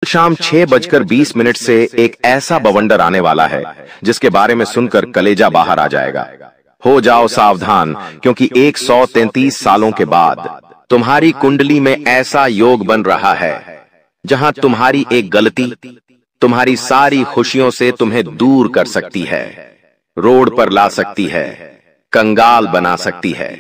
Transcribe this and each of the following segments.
शाम 6:20 से एक ऐसा बवंडर आने वाला है जिसके बारे में सुनकर कलेजा बाहर आ जाएगा। हो जाओ सावधान, क्योंकि 133 सालों के बाद तुम्हारी कुंडली में ऐसा योग बन रहा है जहां तुम्हारी एक गलती तुम्हारी सारी खुशियों से तुम्हें दूर कर सकती है, रोड पर ला सकती है, कंगाल बना सकती है।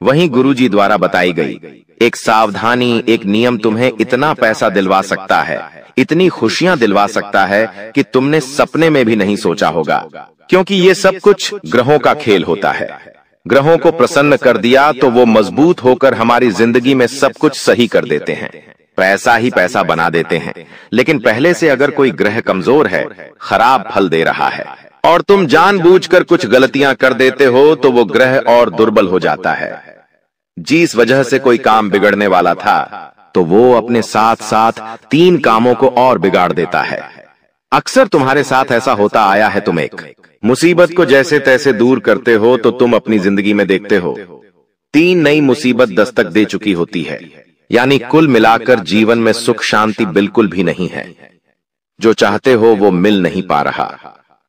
वहीं गुरुजी द्वारा बताई गई एक सावधानी, एक नियम तुम्हें इतना पैसा दिलवा सकता है, इतनी खुशियां दिलवा सकता है कि तुमने सपने में भी नहीं सोचा होगा। क्योंकि ये सब कुछ ग्रहों का खेल होता है। ग्रहों को प्रसन्न कर दिया तो वो मजबूत होकर हमारी जिंदगी में सब कुछ सही कर देते हैं, पैसा ही पैसा बना देते हैं। लेकिन पहले से अगर कोई ग्रह कमजोर है, खराब फल दे रहा है और तुम जानबूझकर कुछ गलतियां कर देते हो तो वो ग्रह और दुर्बल हो जाता है। जिस वजह से कोई काम बिगड़ने वाला था तो वो अपने साथ साथ 3 कामों को और बिगाड़ देता है। अक्सर तुम्हारे साथ ऐसा होता आया है। तुम एक मुसीबत को जैसे तैसे दूर करते हो तो तुम अपनी जिंदगी में देखते हो 3 नई मुसीबत दस्तक दे चुकी होती है। यानी कुल मिलाकर जीवन में सुख शांति बिल्कुल भी नहीं है। जो चाहते हो वो मिल नहीं पा रहा।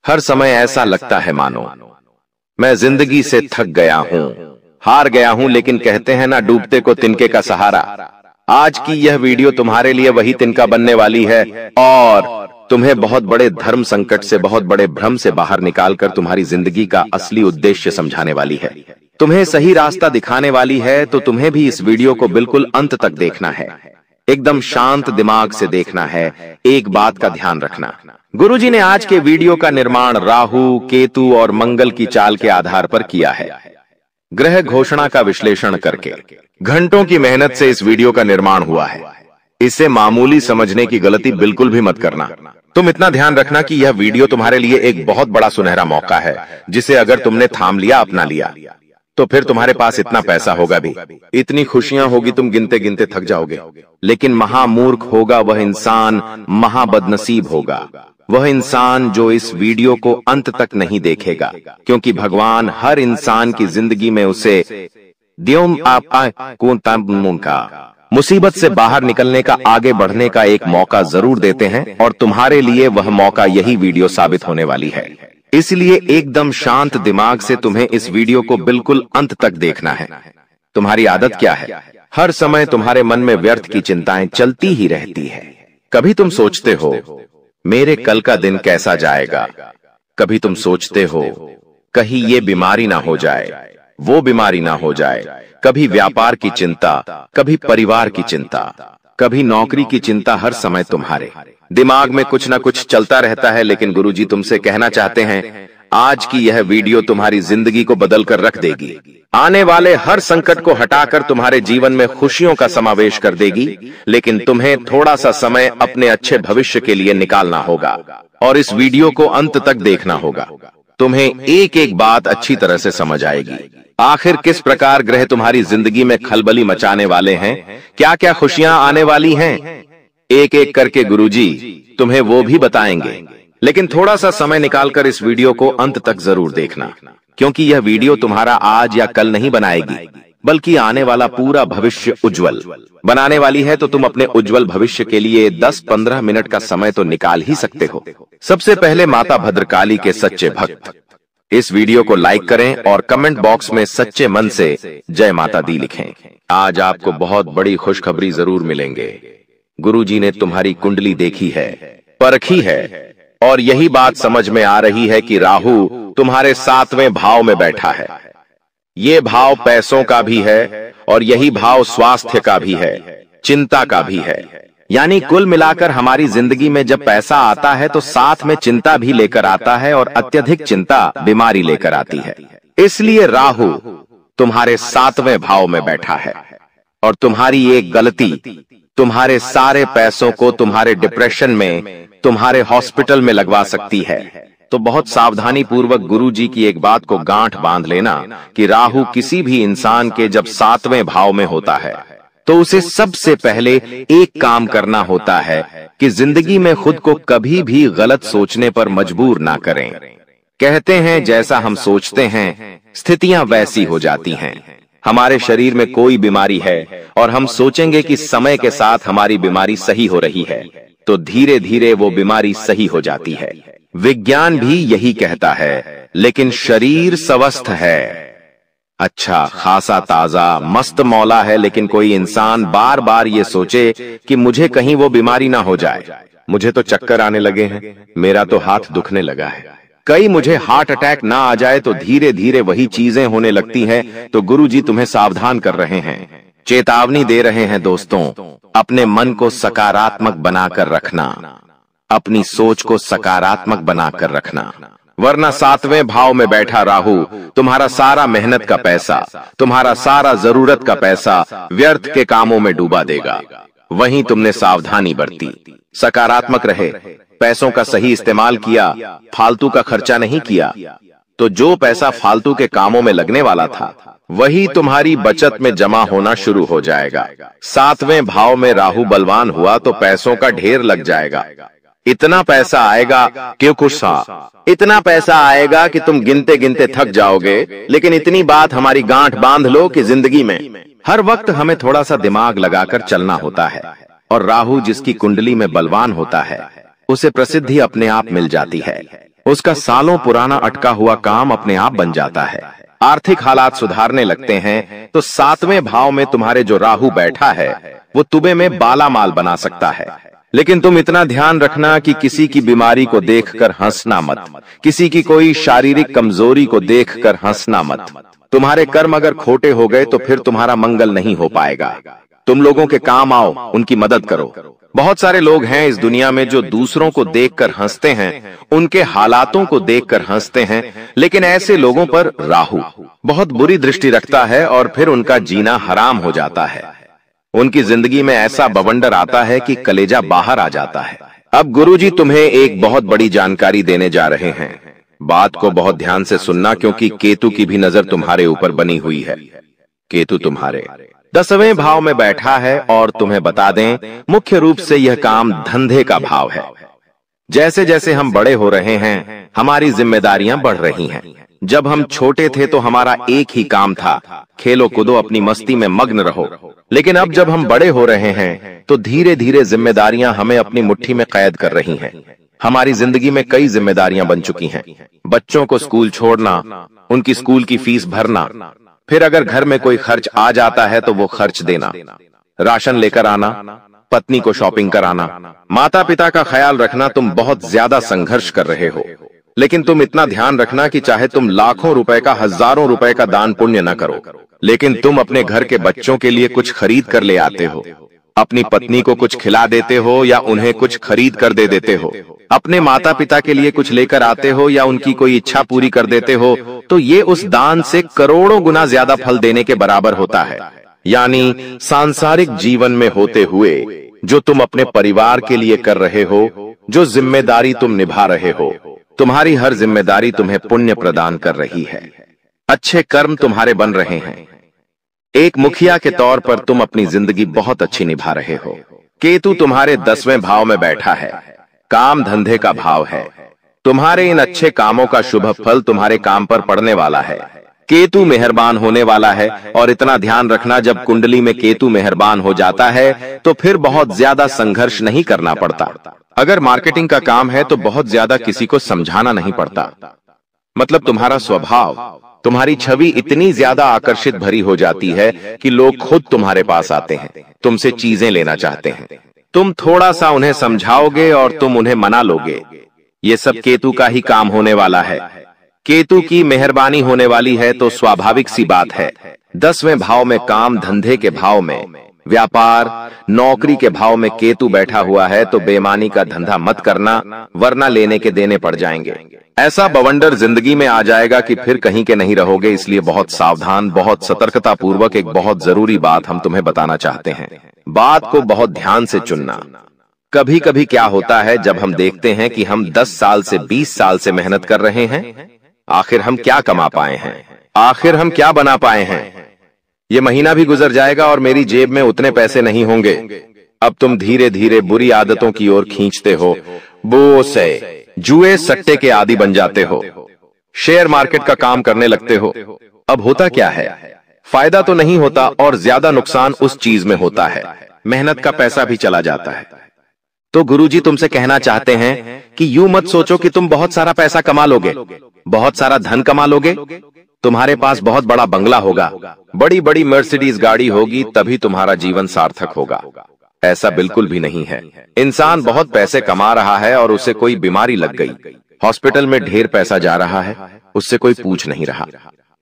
हर समय ऐसा लगता है मानो मैं जिंदगी से थक गया हूं, हार गया हूं। लेकिन कहते हैं ना, डूबते को तिनके का सहारा। आज की यह वीडियो तुम्हारे लिए वही तिनका बनने वाली है और तुम्हें बहुत बड़े धर्म संकट से, बहुत बड़े भ्रम से बाहर निकालकर तुम्हारी जिंदगी का असली उद्देश्य समझाने वाली है, तुम्हें सही रास्ता दिखाने वाली है। तो तुम्हें भी इस वीडियो को बिल्कुल अंत तक देखना है, एकदम शांत दिमाग से देखना है। एक बात का ध्यान रखना, गुरुजी ने आज के वीडियो का निर्माण राहु, केतु और मंगल की चाल के आधार पर किया है। ग्रह घोषणा का विश्लेषण करके घंटों की मेहनत से इस वीडियो का निर्माण हुआ है। इसे मामूली समझने की गलती बिल्कुल भी मत करना। तुम इतना ध्यान रखना कि यह वीडियो तुम्हारे लिए एक बहुत बड़ा सुनहरा मौका है, जिसे अगर तुमने थाम लिया, अपना लिया, तो फिर तुम्हारे पास इतना पैसा होगा भी, इतनी खुशियां होगी, तुम गिनते गिनते थक जाओगे। लेकिन महामूर्ख होगा वह इंसान, महाबदनसीब होगा वह इंसान जो इस वीडियो को अंत तक नहीं देखेगा। क्योंकि भगवान हर इंसान की जिंदगी में उसे मुसीबत से बाहर निकलने का, आगे बढ़ने का एक मौका जरूर देते हैं। और तुम्हारे लिए वह मौका यही वीडियो साबित होने वाली है। इसलिए एकदम शांत दिमाग से तुम्हें इस वीडियो को बिल्कुल अंत तक देखना है। तुम्हारी आदत क्या है? हर समय तुम्हारे मन में व्यर्थ की चिंताएं चलती ही रहती है। कभी तुम सोचते हो मेरे कल का दिन कैसा जाएगा, कभी तुम सोचते हो कहीं ये बीमारी ना हो जाए, वो बीमारी ना हो जाए, कभी व्यापार की चिंता, कभी परिवार की चिंता, कभी नौकरी की चिंता। हर समय तुम्हारे दिमाग में कुछ ना कुछ चलता रहता है। लेकिन गुरुजी तुमसे कहना चाहते हैं, आज की यह वीडियो तुम्हारी जिंदगी को बदल कर रख देगी। आने वाले हर संकट को हटाकर तुम्हारे जीवन में खुशियों का समावेश कर देगी। लेकिन तुम्हें थोड़ा सा समय अपने अच्छे भविष्य के लिए निकालना होगा और इस वीडियो को अंत तक देखना होगा। तुम्हें एक एक बात अच्छी तरह से समझ आएगी। आखिर किस प्रकार ग्रह तुम्हारी जिंदगी में खलबली मचाने वाले हैं, क्या क्या खुशियां आने वाली हैं, एक एक करके गुरुजी तुम्हें वो भी बताएंगे। लेकिन थोड़ा सा समय निकालकर इस वीडियो को अंत तक जरूर देखना, क्योंकि यह वीडियो तुम्हारा आज या कल नहीं बनाएगी, बल्कि आने वाला पूरा भविष्य उज्जवल बनाने वाली है। तो तुम अपने उज्जवल भविष्य के लिए 10-15 मिनट का समय तो निकाल ही सकते हो। सबसे पहले माता भद्रकाली के सच्चे भक्त इस वीडियो को लाइक करें और कमेंट बॉक्स में सच्चे मन से जय माता दी लिखें। आज आपको बहुत बड़ी खुशखबरी जरूर मिलेंगे। गुरुजी ने तुम्हारी कुंडली देखी है, परखी है और यही बात समझ में आ रही है कि राहु तुम्हारे 7वें भाव में बैठा है। ये भाव पैसों का भी है और यही भाव स्वास्थ्य का भी है, चिंता का भी है। यानी कुल मिलाकर हमारी जिंदगी में जब पैसा आता है तो साथ में चिंता भी लेकर आता है और अत्यधिक चिंता बीमारी लेकर आती है। इसलिए राहु तुम्हारे 7वें भाव में बैठा है और तुम्हारी एक गलती तुम्हारे सारे पैसों को तुम्हारे डिप्रेशन में, तुम्हारे हॉस्पिटल में लगवा सकती है। तो बहुत सावधानी पूर्वक गुरुजी की एक बात को गांठ बांध लेना कि राहु किसी भी इंसान के जब 7वें भाव में होता है तो उसे सबसे पहले एक काम करना होता है कि जिंदगी में खुद को कभी भी गलत सोचने पर मजबूर ना करें। कहते हैं जैसा हम सोचते हैं स्थितियां वैसी हो जाती हैं। हमारे शरीर में कोई बीमारी है और हम सोचेंगे कि समय के साथ हमारी बीमारी सही हो रही है, तो धीरे धीरे वो बीमारी सही हो जाती है। विज्ञान भी यही कहता है, लेकिन शरीर स्वस्थ है, अच्छा खासा ताजा मस्त मौला है, लेकिन कोई इंसान बार बार ये सोचे कि मुझे कहीं वो बीमारी ना हो जाए, मुझे तो चक्कर आने लगे हैं, मेरा तो हाथ दुखने लगा है, कहीं मुझे हार्ट अटैक ना आ जाए, तो धीरे धीरे वही चीजें होने लगती हैं। तो गुरुजी तुम्हें सावधान कर रहे हैं, चेतावनी दे रहे हैं दोस्तों, अपने मन को सकारात्मक बनाकर रखना, अपनी सोच को सकारात्मक बनाकर रखना, वरना 7वें भाव में बैठा राहु तुम्हारा सारा मेहनत का पैसा, तुम्हारा सारा जरूरत का पैसा व्यर्थ के कामों में डूबा देगा। वहीं तुमने सावधानी बरती, सकारात्मक रहे, पैसों का सही इस्तेमाल किया, फालतू का खर्चा नहीं किया, तो जो पैसा फालतू के कामों में लगने वाला था वही तुम्हारी बचत में जमा होना शुरू हो जाएगा। 7वें भाव में राहु बलवान हुआ तो पैसों का ढेर लग जाएगा, इतना पैसा आएगा कि कुछ इतना पैसा आएगा कि तुम गिनते गिनते थक जाओगे। लेकिन इतनी बात हमारी गांठ बांध लो कि जिंदगी में हर वक्त हमें थोड़ा सा दिमाग लगाकर चलना होता है, और राहु जिसकी कुंडली में बलवान होता है उसे प्रसिद्धि अपने आप मिल जाती है, उसका सालों पुराना अटका हुआ काम अपने आप बन जाता है, आर्थिक हालात सुधारने लगते हैं। तो 7वें भाव में तुम्हारे जो राहु बैठा है वो तुम्हें में बाला माल बना सकता है। लेकिन तुम इतना ध्यान रखना कि किसी की बीमारी को देखकर हंसना मत, किसी की कोई शारीरिक कमजोरी को देखकर हंसना मत। तुम्हारे कर्म अगर खोटे हो गए तो फिर तुम्हारा मंगल नहीं हो पाएगा। तुम लोगों के काम आओ, उनकी मदद करो। बहुत सारे लोग हैं इस दुनिया में जो दूसरों को देखकर हंसते हैं, उनके हालातों को देखकर हंसते हैं, लेकिन ऐसे लोगों पर राहु बहुत बुरी दृष्टि रखता है और फिर उनका जीना हराम हो जाता है। उनकी जिंदगी में ऐसा बवंडर आता है कि कलेजा बाहर आ जाता है। अब गुरुजी तुम्हें एक बहुत बड़ी जानकारी देने जा रहे हैं, बात को बहुत ध्यान से सुनना, क्योंकि केतु की भी नजर तुम्हारे ऊपर बनी हुई है। केतु तुम्हारे 10वें भाव में बैठा है और तुम्हें बता दें, मुख्य रूप से यह काम धंधे का भाव है। जैसे जैसे हम बड़े हो रहे हैं हमारी जिम्मेदारियां बढ़ रही हैं। जब हम छोटे थे तो हमारा एक ही काम था, खेलो कूदो अपनी मस्ती में मग्न रहो। लेकिन अब जब हम बड़े हो रहे हैं तो धीरे धीरे जिम्मेदारियां हमें अपनी मुट्ठी में कैद कर रही हैं। हमारी जिंदगी में कई जिम्मेदारियां बन चुकी हैं। बच्चों को स्कूल छोड़ना, उनकी स्कूल की फीस भरना, फिर अगर घर में कोई खर्च आ जाता है तो वो खर्च देना, राशन लेकर आना, पत्नी को शॉपिंग कराना, माता पिता का ख्याल रखना। तुम बहुत ज्यादा संघर्ष कर रहे हो, लेकिन तुम इतना ध्यान रखना कि चाहे तुम लाखों रुपए का, हजारों रुपए का दान पुण्य न करो, लेकिन तुम अपने घर के बच्चों के लिए कुछ खरीद कर ले आते हो, अपनी पत्नी को कुछ खिला देते हो या उन्हें कुछ खरीद कर दे देते हो, अपने माता पिता के लिए कुछ लेकर आते हो या उनकी कोई इच्छा पूरी कर देते हो, तो ये उस दान से करोड़ों गुना ज्यादा फल देने के बराबर होता है। यानी सांसारिक जीवन में होते हुए जो तुम अपने परिवार के लिए कर रहे हो, जो जिम्मेदारी तुम निभा रहे हो, तुम्हारी हर जिम्मेदारी तुम्हें पुण्य प्रदान कर रही है, अच्छे कर्म तुम्हारे बन रहे हैं। एक मुखिया के तौर पर तुम अपनी जिंदगी बहुत अच्छी निभा रहे हो। केतु तुम्हारे 10वें भाव में बैठा है, काम धंधे का भाव है। तुम्हारे इन अच्छे कामों का शुभ फल तुम्हारे काम पर पड़ने वाला है। केतु मेहरबान होने वाला है, और इतना ध्यान रखना, जब कुंडली में केतु मेहरबान हो जाता है तो फिर बहुत ज्यादा संघर्ष नहीं करना पड़ता। अगर मार्केटिंग का काम है तो बहुत ज्यादा किसी को समझाना नहीं पड़ता। मतलब तुम्हारा स्वभाव, तुम्हारी छवि इतनी ज्यादा आकर्षित भरी हो जाती है कि लोग खुद तुम्हारे पास आते हैं, तुमसे चीजें लेना चाहते हैं। तुम थोड़ा सा उन्हें समझाओगे और तुम उन्हें मना लोगे। ये सब केतु का ही काम होने वाला है। केतु की मेहरबानी होने वाली है तो स्वाभाविक सी बात है। 10वें भाव में काम धंधे के भाव में, व्यापार नौकरी के भाव में केतु बैठा हुआ है, तो बेईमानी का धंधा मत करना, वरना लेने के देने पड़ जाएंगे। ऐसा बवंडर जिंदगी में आ जाएगा कि फिर कहीं के नहीं रहोगे। इसलिए बहुत सावधान, बहुत सतर्कता पूर्वक एक बहुत जरूरी बात हम तुम्हें बताना चाहते हैं। बात को बहुत ध्यान से चुनना। कभी कभी क्या होता है, जब हम देखते हैं कि हम 10 साल से 20 साल से मेहनत कर रहे हैं, आखिर हम क्या कमा पाए हैं, आखिर हम क्या बना पाए हैं। ये महीना भी गुजर जाएगा और मेरी जेब में उतने पैसे नहीं होंगे। अब तुम धीरे धीरे बुरी आदतों की ओर खींचते हो, बोसे जुए सट्टे के आदी बन जाते हो, शेयर मार्केट का काम करने लगते हो। अब होता क्या है, फायदा तो नहीं होता और ज्यादा नुकसान उस चीज में होता है, मेहनत का पैसा भी चला जाता है। तो गुरुजी तुमसे कहना चाहते हैं कि यूं मत सोचो कि तुम बहुत सारा पैसा कमा लोगे, बहुत सारा धन कमा लोगे, तुम्हारे पास बहुत बड़ा बंगला होगा, बड़ी बड़ी मर्सिडीज गाड़ी होगी, तभी तुम्हारा जीवन सार्थक होगा। ऐसा बिल्कुल भी नहीं है। इंसान बहुत पैसे कमा रहा है और उसे कोई बीमारी लग गई, हॉस्पिटल में ढेर पैसा जा रहा है, उससे कोई पूछ नहीं रहा,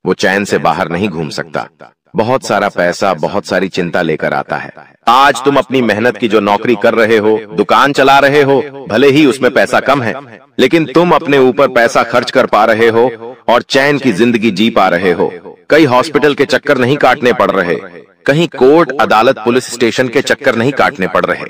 वो चैन से बाहर नहीं घूम सकता। बहुत सारा पैसा बहुत सारी चिंता लेकर आता है। आज तुम अपनी मेहनत की जो नौकरी कर रहे हो, दुकान चला रहे हो, भले ही उसमें पैसा कम है, लेकिन तुम अपने ऊपर पैसा खर्च कर पा रहे हो और चैन की जिंदगी जी पा रहे हो। कई हॉस्पिटल के चक्कर नहीं काटने पड़ रहे, कहीं कोर्ट अदालत पुलिस स्टेशन के चक्कर नहीं काटने पड़ रहे।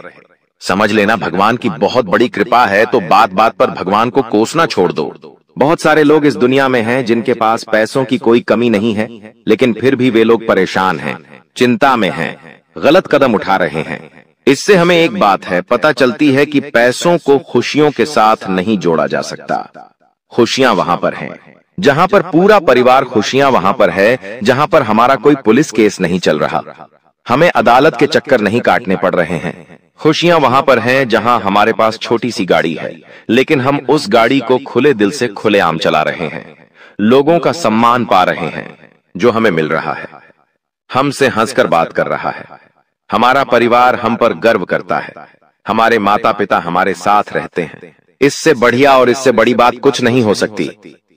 समझ लेना भगवान की बहुत बड़ी कृपा है, तो बात बात पर भगवान को कोसना छोड़ दो। बहुत सारे लोग इस दुनिया में हैं जिनके पास पैसों की कोई कमी नहीं है, लेकिन फिर भी वे लोग परेशान हैं, चिंता में हैं, गलत कदम उठा रहे हैं। इससे हमें एक बात है पता चलती है कि पैसों को खुशियों के साथ नहीं जोड़ा जा सकता। खुशियां वहां पर हैं जहां पर पूरा परिवार, खुशियां वहां पर है जहां पर हमारा कोई पुलिस केस नहीं चल रहा, हमें अदालत के चक्कर नहीं काटने पड़ रहे हैं। खुशियां वहां पर हैं जहां हमारे पास छोटी सी गाड़ी है, लेकिन हम उस गाड़ी को खुले दिल से खुलेआम चला रहे हैं, लोगों का सम्मान पा रहे हैं, जो हमें मिल रहा है, हमसे हंसकर बात कर रहा है, हमारा परिवार हम पर गर्व करता है, हमारे माता पिता हमारे साथ रहते हैं। इससे बढ़िया और इससे बड़ी बात कुछ नहीं हो सकती।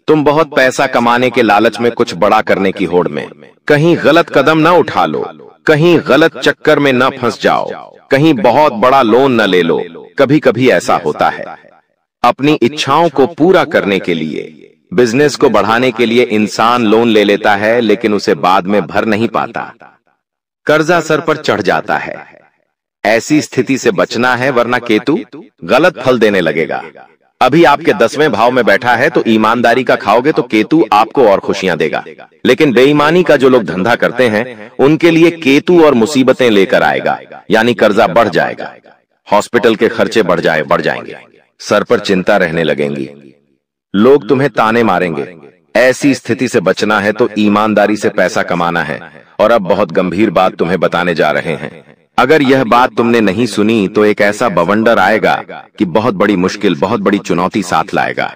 तुम बहुत पैसा कमाने के लालच में, कुछ बड़ा करने की होड़ में कहीं गलत कदम न उठा लो, कहीं गलत चक्कर में न फंस जाओ, कहीं बहुत बड़ा लोन न ले लो। कभी कभी ऐसा होता है, अपनी इच्छाओं को पूरा करने के लिए, बिजनेस को बढ़ाने के लिए इंसान लोन ले लेता है, लेकिन उसे बाद में भर नहीं पाता, कर्जा सर पर चढ़ जाता है। ऐसी स्थिति से बचना है, वरना केतु गलत फल देने लगेगा। अभी आपके 10वें भाव में बैठा है, तो ईमानदारी का खाओगे तो केतु आपको और खुशियां देगा, लेकिन बेईमानी का जो लोग धंधा करते हैं उनके लिए केतु और मुसीबतें लेकर आएगा, यानी कर्जा बढ़ जाएगा, हॉस्पिटल के खर्चे बढ़ जाएंगे, सर पर चिंता रहने लगेंगी, लोग तुम्हें ताने मारेंगे। ऐसी स्थिति से बचना है तो ईमानदारी से पैसा कमाना है। और अब बहुत गंभीर बात तुम्हें बताने जा रहे हैं। अगर यह बात तुमने नहीं सुनी तो एक ऐसा बवंडर आएगा कि बहुत बड़ी मुश्किल, बहुत बड़ी चुनौती साथ लाएगा।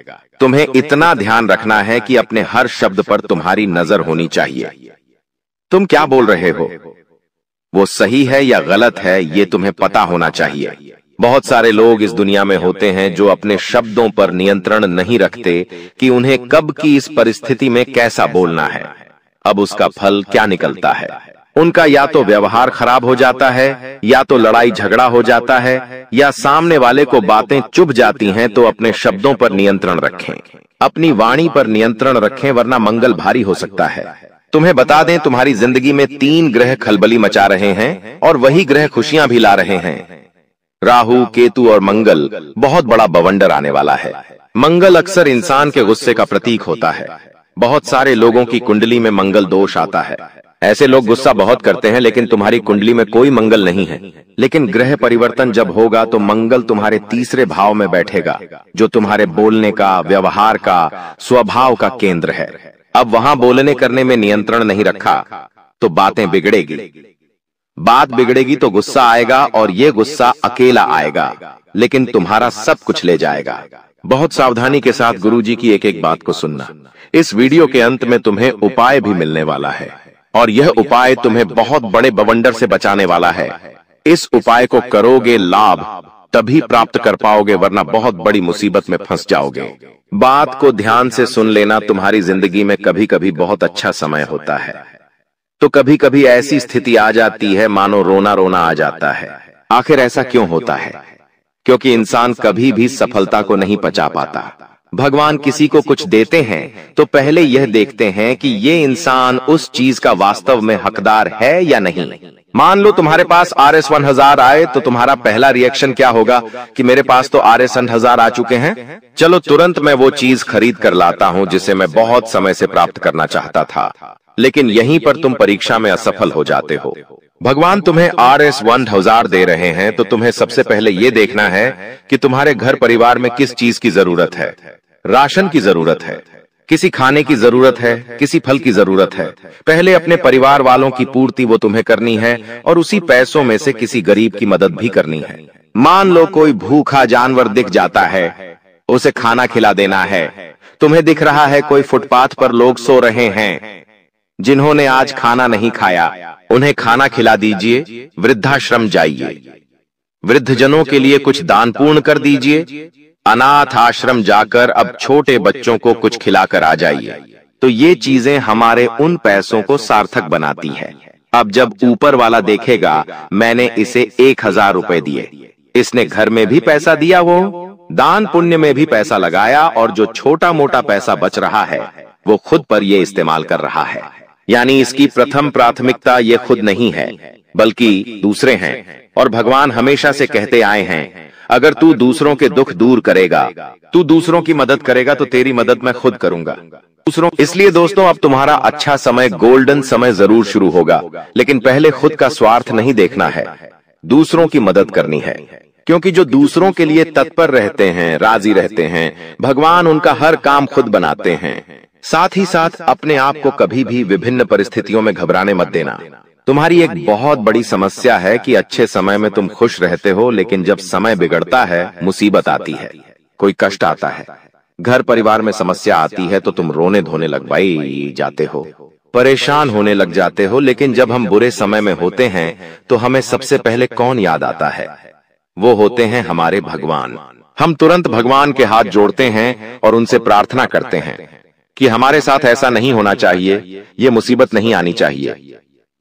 तुम्हें इतना ध्यान रखना है कि अपने हर शब्द पर तुम्हारी नजर होनी चाहिए। तुम क्या बोल रहे हो, वो सही है या गलत है, ये तुम्हें पता होना चाहिए। बहुत सारे लोग इस दुनिया में होते हैं जो अपने शब्दों पर नियंत्रण नहीं रखते कि उन्हें कब की इस परिस्थिति में कैसा बोलना है। अब उसका फल क्या निकलता है, उनका या तो व्यवहार खराब हो जाता है, या तो लड़ाई झगड़ा हो जाता है, या सामने वाले को बातें चुभ जाती हैं। तो अपने शब्दों पर नियंत्रण रखें, अपनी वाणी पर नियंत्रण रखें, वरना मंगल भारी हो सकता है। तुम्हें बता दें, तुम्हारी जिंदगी में 3 ग्रह खलबली मचा रहे हैं और वही ग्रह खुशियां भी ला रहे हैं। राहु, केतु और मंगल। बहुत बड़ा बवंडर आने वाला है। मंगल अक्सर इंसान के गुस्से का प्रतीक होता है। बहुत सारे लोगों की कुंडली में मंगल दोष आता है। ऐसे लोग गुस्सा बहुत करते हैं, लेकिन तुम्हारी कुंडली में कोई मंगल नहीं है। लेकिन ग्रह परिवर्तन जब होगा तो मंगल तुम्हारे 3रे भाव में बैठेगा, जो तुम्हारे बोलने का, व्यवहार का, स्वभाव का केंद्र है। अब वहां बोलने करने में नियंत्रण नहीं रखा तो बातें बिगड़ेगी। बात बिगड़ेगी तो गुस्सा आएगा, और ये गुस्सा अकेला आएगा, लेकिन तुम्हारा सब कुछ ले जाएगा। बहुत सावधानी के साथ गुरुजी की एक एक बात को सुनना। इस वीडियो के अंत में तुम्हें उपाय भी मिलने वाला है, और यह उपाय तुम्हें बहुत बड़े बवंडर से बचाने वाला है। इस उपाय को करोगे, लाभ तभी प्राप्त कर पाओगे, वरना बहुत बड़ी मुसीबत में फंस जाओगे। बात को ध्यान से सुन लेना। तुम्हारी जिंदगी में कभी कभी बहुत अच्छा समय होता है, तो कभी कभी ऐसी स्थिति आ जाती है मानो रोना रोना आ जाता है। आखिर ऐसा क्यों होता है? क्योंकि इंसान कभी भी सफलता को नहीं पचा पाता। भगवान किसी को कुछ देते हैं तो पहले यह देखते हैं कि ये इंसान उस चीज का वास्तव में हकदार है या नहीं। मान लो तुम्हारे पास RS 1000 आए, तो तुम्हारा पहला रिएक्शन क्या होगा कि मेरे पास तो RS 1000 आ चुके हैं, चलो तुरंत मैं वो चीज खरीद कर लाता हूं जिसे मैं बहुत समय से प्राप्त करना चाहता था। लेकिन यहीं पर तुम परीक्षा में असफल हो जाते हो। भगवान तुम्हें RS 1000 दे रहे हैं, तो तुम्हें सबसे पहले यह देखना है कि तुम्हारे घर परिवार में किस चीज की जरूरत है। राशन की जरूरत है, किसी खाने की जरूरत है, किसी फल की जरूरत है, पहले अपने परिवार वालों की पूर्ति वो तुम्हें करनी है और उसी पैसों में से किसी गरीब की मदद भी करनी है। मान लो कोई भूखा जानवर दिख जाता है, उसे खाना खिला देना है। तुम्हें दिख रहा है कोई फुटपाथ पर लोग सो रहे हैं जिन्होंने आज खाना नहीं खाया, उन्हें खाना खिला दीजिए। वृद्धाश्रम जाइए, वृद्धजनों के लिए कुछ दान पूर्ण कर दीजिए। अनाथ आश्रम जाकर अब छोटे बच्चों को कुछ खिलाकर आ जाइए। तो ये चीजें हमारे उन पैसों को सार्थक बनाती है। अब जब ऊपर वाला देखेगा मैंने इसे 1000 रुपए दिए, इसने घर में भी पैसा दिया, वो दान पुण्य में भी पैसा लगाया, और जो छोटा मोटा पैसा बच रहा है वो खुद पर ये इस्तेमाल कर रहा है। यानी इसकी प्रथम प्राथमिकता ये खुद नहीं है बल्कि दूसरे हैं। और भगवान हमेशा से कहते आए हैं, अगर तू दूसरों के दुख दूर करेगा, तू दूसरों की मदद करेगा, तो तेरी मदद मैं खुद करूंगा। इसलिए दोस्तों, अब तुम्हारा अच्छा समय, गोल्डन समय जरूर शुरू होगा, लेकिन पहले खुद का स्वार्थ नहीं देखना है, दूसरों की मदद करनी है। क्योंकि जो दूसरों के लिए तत्पर रहते हैं, राजी रहते हैं, भगवान उनका हर काम खुद बनाते हैं। साथ ही साथ अपने आप को कभी भी विभिन्न परिस्थितियों में घबराने मत देना। तुम्हारी एक बहुत बड़ी समस्या है कि अच्छे समय में तुम खुश रहते हो, लेकिन जब समय बिगड़ता है, मुसीबत आती है, कोई कष्ट आता है, घर परिवार में समस्या आती है, तो तुम रोने धोने लग जाते हो, परेशान होने लग जाते हो। लेकिन जब हम बुरे समय में होते हैं तो हमें सबसे पहले कौन याद आता है? वो होते हैं हमारे भगवान। हम तुरंत भगवान के हाथ जोड़ते हैं और उनसे प्रार्थना करते हैं कि हमारे साथ ऐसा नहीं होना चाहिए, ये मुसीबत नहीं आनी चाहिए,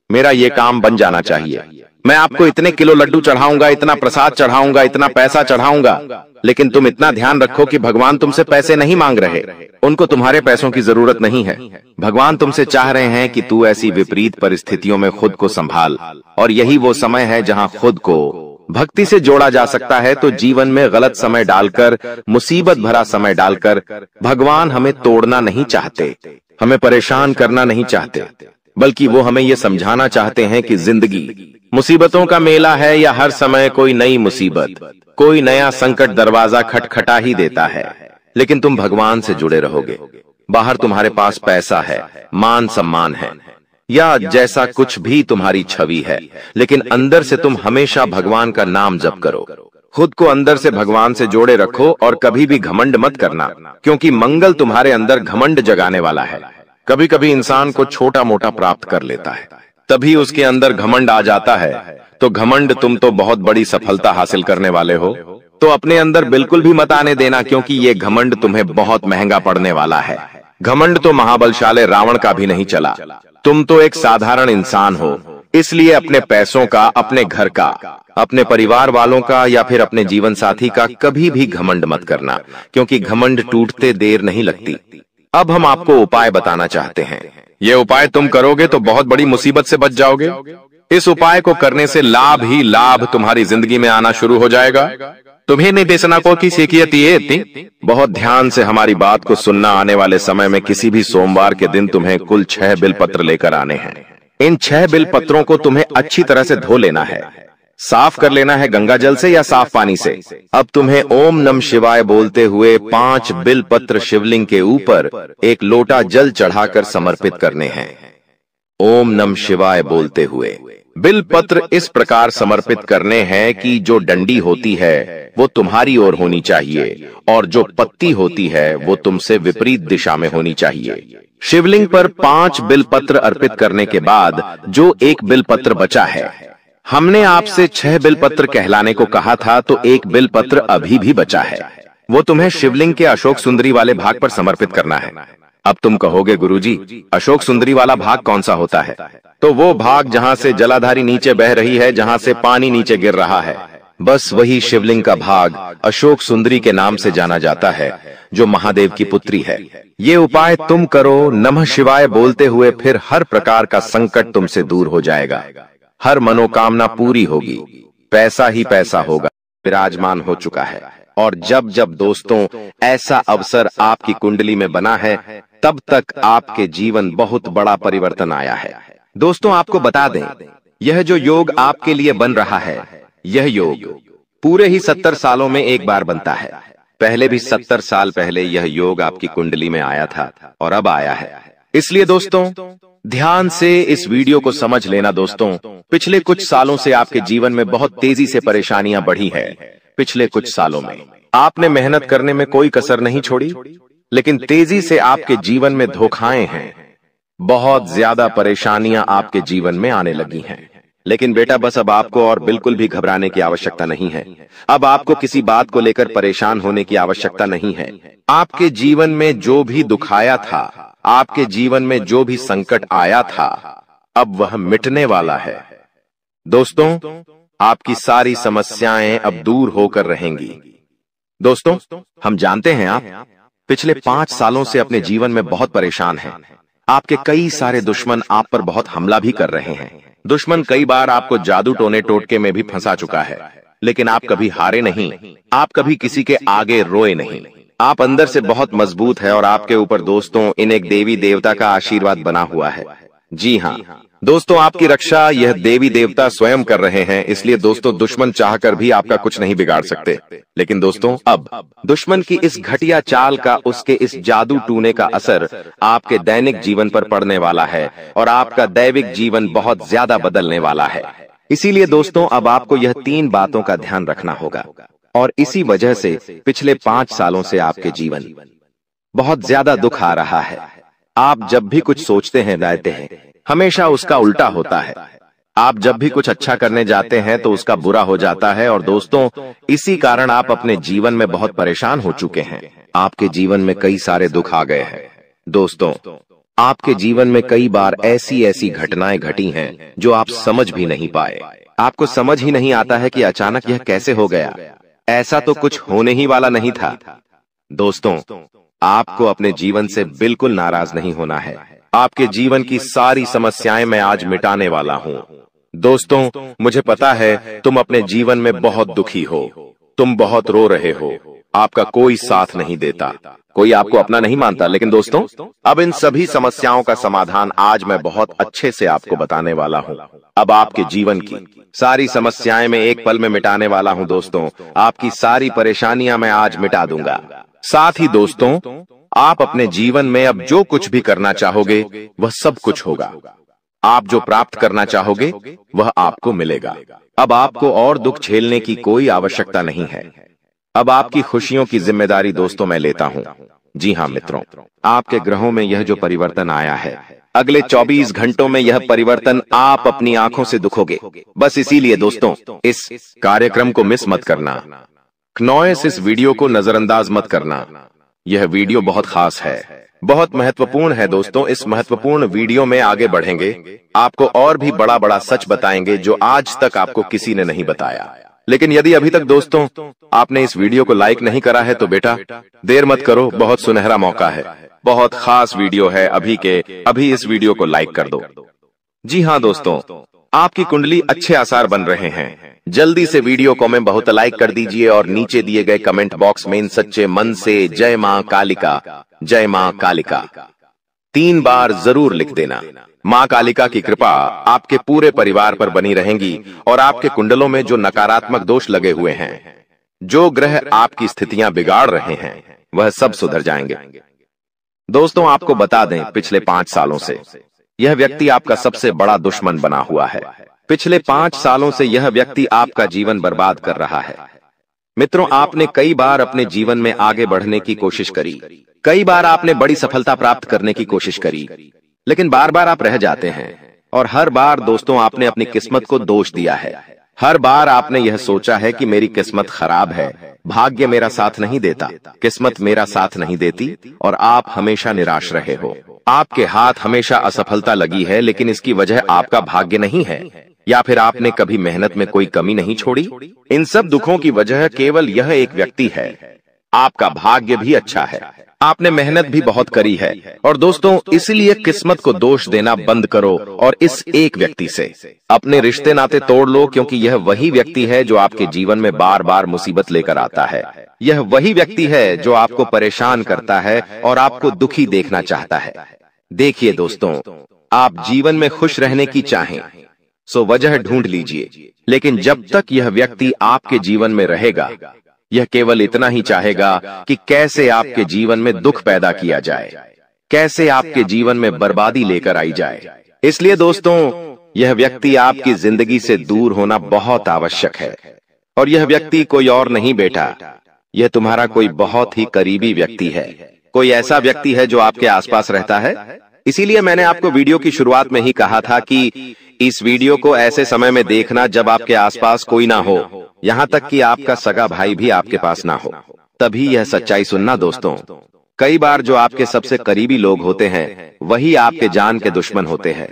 मेरा ये काम बन जाना चाहिए, मैं आपको इतने किलो लड्डू चढ़ाऊंगा, इतना प्रसाद चढ़ाऊंगा, इतना पैसा चढ़ाऊंगा। लेकिन तुम इतना ध्यान रखो कि भगवान तुमसे पैसे नहीं मांग रहे, उनको तुम्हारे पैसों की जरूरत नहीं है। भगवान तुमसे चाह रहे हैं कि तू ऐसी विपरीत परिस्थितियों में खुद को संभाल, और यही वो समय है जहां खुद को भक्ति से जोड़ा जा सकता है। तो जीवन में गलत समय डालकर, मुसीबत भरा समय डालकर भगवान हमें तोड़ना नहीं चाहते, हमें परेशान करना नहीं चाहते, बल्कि वो हमें ये समझाना चाहते हैं कि जिंदगी मुसीबतों का मेला है, या हर समय कोई नई मुसीबत, कोई नया संकट दरवाजा खटखटा ही देता है। लेकिन तुम भगवान से जुड़े रहोगे, बाहर तुम्हारे पास पैसा है, मान सम्मान है, या जैसा कुछ भी तुम्हारी छवि है, लेकिन अंदर से तुम हमेशा भगवान का नाम जप करो। खुद को अंदर से भगवान से जोड़े रखो और कभी भी घमंड मत करना, क्योंकि मंगल तुम्हारे अंदर घमंड जगाने वाला है। कभी कभी इंसान को छोटा मोटा प्राप्त कर लेता है, तभी उसके अंदर घमंड आ जाता है। तो घमंड, तुम तो बहुत बड़ी सफलता हासिल करने वाले हो, तो अपने अंदर बिल्कुल भी मत आने देना, क्योंकि ये घमंड तुम्हें बहुत महंगा पड़ने वाला है। घमंड तो महाबलशाली रावण का भी नहीं चला, तुम तो एक साधारण इंसान हो। इसलिए अपने पैसों का, अपने घर का, अपने परिवार वालों का, या फिर अपने जीवन साथी का कभी भी घमंड मत करना, क्योंकि घमंड टूटते देर नहीं लगती। अब हम आपको उपाय बताना चाहते हैं। ये उपाय तुम करोगे तो बहुत बड़ी मुसीबत से बच जाओगे। इस उपाय को करने से लाभ ही लाभ तुम्हारी जिंदगी में आना शुरू हो जाएगा। तुम्हें निर्देशना को की सीखिए। बहुत ध्यान से हमारी बात को सुनना। आने वाले समय में किसी भी सोमवार के दिन तुम्हें कुल 6 बिलपत्र लेकर आने हैं। इन 6 बिलपत्रों को तुम्हें अच्छी तरह से धो लेना है, साफ कर लेना है गंगा जल से या साफ पानी से। अब तुम्हें ओम नमः शिवाय बोलते हुए 5 बिलपत्र शिवलिंग के ऊपर 1 लोटा जल चढ़ाकर समर्पित करने हैं। ओम नमः शिवाय बोलते हुए बिलपत्र इस प्रकार समर्पित करने हैं कि जो डंडी होती है वो तुम्हारी ओर होनी चाहिए, और जो पत्ती होती है वो तुमसे विपरीत दिशा में होनी चाहिए। शिवलिंग पर 5 बिलपत्र अर्पित करने के बाद जो 1 बिलपत्र बचा है, हमने आपसे 6 बिलपत्र कहलाने को कहा था, तो 1 बिलपत्र अभी भी बचा है, वो तुम्हें शिवलिंग के अशोक सुंदरी वाले भाग पर समर्पित करना है। अब तुम कहोगे, गुरुजी अशोक सुंदरी वाला भाग कौन सा होता है? तो वो भाग जहां से जलाधारी नीचे बह रही है, जहां से पानी नीचे गिर रहा है, बस वही शिवलिंग का भाग अशोक सुंदरी के नाम से जाना जाता है, जो महादेव की पुत्री है। ये उपाय तुम करो नमः शिवाय बोलते हुए, फिर हर प्रकार का संकट तुमसे दूर हो जाएगा, हर मनोकामना पूरी होगी, पैसा ही पैसा होगा, विराजमान हो चुका है। और जब जब दोस्तों ऐसा अवसर आपकी कुंडली में बना है, तब तक आपके जीवन बहुत बड़ा परिवर्तन आया है। दोस्तों आपको बता दें, यह जो योग आपके लिए बन रहा है, यह योग पूरे ही 70 सालों में एक बार बनता है। पहले भी 70 साल पहले यह योग आपकी कुंडली में आया था और अब आया है। इसलिए दोस्तों ध्यान से इस वीडियो को समझ लेना। दोस्तों पिछले कुछ सालों से आपके जीवन में बहुत तेजी से परेशानियां बढ़ी है। पिछले कुछ सालों में आपने मेहनत करने में कोई कसर नहीं छोड़ी, लेकिन तेजी से आपके जीवन में धोखाएं हैं। बहुत ज्यादा परेशानियां आपके जीवन में आने लगी हैं। लेकिन बेटा बस अब आपको और बिल्कुल भी घबराने की आवश्यकता नहीं है। अब आपको किसी बात को लेकर परेशान होने की आवश्यकता नहीं है। आपके जीवन में जो भी दुख आया था, आपके जीवन में जो भी संकट आया था, अब वह मिटने वाला है। दोस्तों आपकी सारी समस्याएं अब दूर होकर रहेंगी। दोस्तों हम जानते हैं आप पिछले 5 सालों से अपने जीवन में बहुत परेशान हैं। आपके कई सारे दुश्मन आप पर बहुत हमला भी कर रहे हैं। दुश्मन कई बार आपको जादू टोने टोटके में भी फंसा चुका है, लेकिन आप कभी हारे नहीं, आप कभी किसी के आगे रोए नहीं। आप अंदर से बहुत मजबूत है और आपके ऊपर दोस्तों इन एक देवी देवता का आशीर्वाद बना हुआ है। जी हाँ दोस्तों, आपकी रक्षा यह देवी देवता स्वयं कर रहे हैं। इसलिए दोस्तों दुश्मन चाहकर भी आपका कुछ नहीं बिगाड़ सकते। लेकिन दोस्तों अब दुश्मन की इस घटिया चाल का, उसके इस जादू टूने का असर आपके दैनिक जीवन पर पड़ने वाला है और आपका दैविक जीवन बहुत ज्यादा बदलने वाला है। इसीलिए दोस्तों अब आपको यह 3 बातों का ध्यान रखना होगा और इसी वजह से पिछले 5 सालों से आपके जीवन बहुत ज्यादा दुख आ रहा है। आप जब भी कुछ सोचते हैं, रहते हैं, हमेशा उसका उल्टा होता है। आप जब भी कुछ अच्छा करने जाते हैं तो उसका बुरा हो जाता है। और दोस्तों इसी कारण आप अपने जीवन में बहुत परेशान हो चुके हैं। आपके जीवन में कई सारे दुख आ गए हैं। दोस्तों आपके जीवन में कई बार ऐसी ऐसी घटनाएं घटी हैं जो आप समझ भी नहीं पाए। आपको समझ ही नहीं आता है कि अचानक यह कैसे हो गया। ऐसा तो कुछ होने ही वाला नहीं था। दोस्तों आपको अपने जीवन से बिल्कुल नाराज नहीं होना है। आपके जीवन की सारी समस्याएं मैं आज मिटाने वाला हूं। दोस्तों मुझे पता है तुम अपने जीवन में बहुत दुखी हो, तुम बहुत रो रहे हो, आपका कोई साथ नहीं देता, कोई आपको अपना नहीं मानता। लेकिन दोस्तों अब इन सभी समस्याओं का समाधान आज मैं बहुत अच्छे से आपको बताने वाला हूं। अब आपके जीवन की सारी समस्याएं मैं एक पल में मिटाने वाला हूं। दोस्तों आपकी सारी परेशानियां मैं आज मिटा दूंगा। साथ ही दोस्तों आप अपने जीवन में अब जो कुछ भी करना चाहोगे वह सब कुछ होगा। आप जो प्राप्त करना चाहोगे वह आपको मिलेगा। अब आपको और दुख झेलने की कोई आवश्यकता नहीं है। अब आपकी खुशियों की जिम्मेदारी दोस्तों मैं लेता हूं। जी हां मित्रों, आपके ग्रहों में यह जो परिवर्तन आया है, अगले 24 घंटों में यह परिवर्तन आप अपनी आंखों से दिखोगे। बस इसीलिए दोस्तों इस कार्यक्रम को मिस मत करना। क्नॉयस इस वीडियो को नजरअंदाज मत करना। यह वीडियो बहुत खास है, बहुत महत्वपूर्ण है। दोस्तों इस महत्वपूर्ण वीडियो में आगे बढ़ेंगे, आपको और भी बड़ा बड़ा सच बताएंगे जो आज तक आपको किसी ने नहीं बताया। लेकिन यदि अभी तक दोस्तों आपने इस वीडियो को लाइक नहीं करा है तो बेटा देर मत करो, बहुत सुनहरा मौका है, बहुत खास वीडियो है। अभी इस वीडियो को लाइक कर दो। जी हाँ दोस्तों, आपकी कुंडली अच्छे आसार बन रहे हैं। जल्दी से वीडियो को में बहुत लाइक कर दीजिए और नीचे दिए गए कमेंट बॉक्स में इन सच्चे मन से जय मां कालिका, जय मां कालिका 3 बार जरूर लिख देना। मां कालिका की कृपा आपके पूरे परिवार पर बनी रहेंगी और आपके कुंडलों में जो नकारात्मक दोष लगे हुए हैं, जो ग्रह आपकी स्थितियां बिगाड़ रहे हैं, वह सब सुधर जाएंगे। दोस्तों आपको बता दें पिछले 5 सालों से यह व्यक्ति आपका सबसे बड़ा दुश्मन बना हुआ है। पिछले 5 सालों से यह व्यक्ति आपका जीवन बर्बाद कर रहा है। मित्रों आपने कई बार अपने जीवन में आगे बढ़ने की कोशिश करी, कई बार आपने बड़ी सफलता प्राप्त करने की कोशिश करी, लेकिन बार बार आप रह जाते हैं। और हर बार दोस्तों आपने अपनी किस्मत को दोष दिया है। हर बार आपने यह सोचा है कि मेरी किस्मत खराब है, भाग्य मेरा साथ नहीं देता, किस्मत मेरा साथ नहीं देती, और आप हमेशा निराश रहे हो। आपके हाथ हमेशा असफलता लगी है, लेकिन इसकी वजह आपका भाग्य नहीं है, या फिर आपने कभी मेहनत में कोई कमी नहीं छोड़ी। इन सब दुखों की वजह केवल यह एक व्यक्ति है। आपका भाग्य भी अच्छा है, आपने मेहनत भी बहुत करी है। और दोस्तों इसलिए किस्मत को दोष देना बंद करो और इस एक व्यक्ति से अपने रिश्ते नाते तोड़ लो, क्योंकि यह वही व्यक्ति है जो आपके जीवन में बार बार मुसीबत लेकर आता है। यह वही व्यक्ति है जो आपको परेशान करता है और आपको दुखी देखना चाहता है। देखिए दोस्तों, आप जीवन में खुश रहने की चाहें सो वजह ढूंढ लीजिए, लेकिन जब तक यह व्यक्ति आपके जीवन में रहेगा यह केवल इतना ही चाहेगा कि कैसे आपके जीवन में दुख पैदा किया जाए, कैसे आपके जीवन में बर्बादी लेकर आई जाए। इसलिए दोस्तों, यह व्यक्ति आपकी जिंदगी से दूर होना बहुत आवश्यक है। और यह व्यक्ति कोई और नहीं बेटा, यह तुम्हारा कोई बहुत ही करीबी व्यक्ति है, कोई ऐसा व्यक्ति है जो आपके आसपास रहता है। इसीलिए मैंने आपको वीडियो की शुरुआत में ही कहा था कि इस वीडियो को ऐसे समय में देखना जब आपके आसपास कोई ना हो, यहाँ तक कि आपका सगा भाई भी आपके पास ना हो, तभी यह सच्चाई सुनना दोस्तों। कई बार जो आपके सबसे करीबी लोग होते हैं वही आपके जान के दुश्मन होते हैं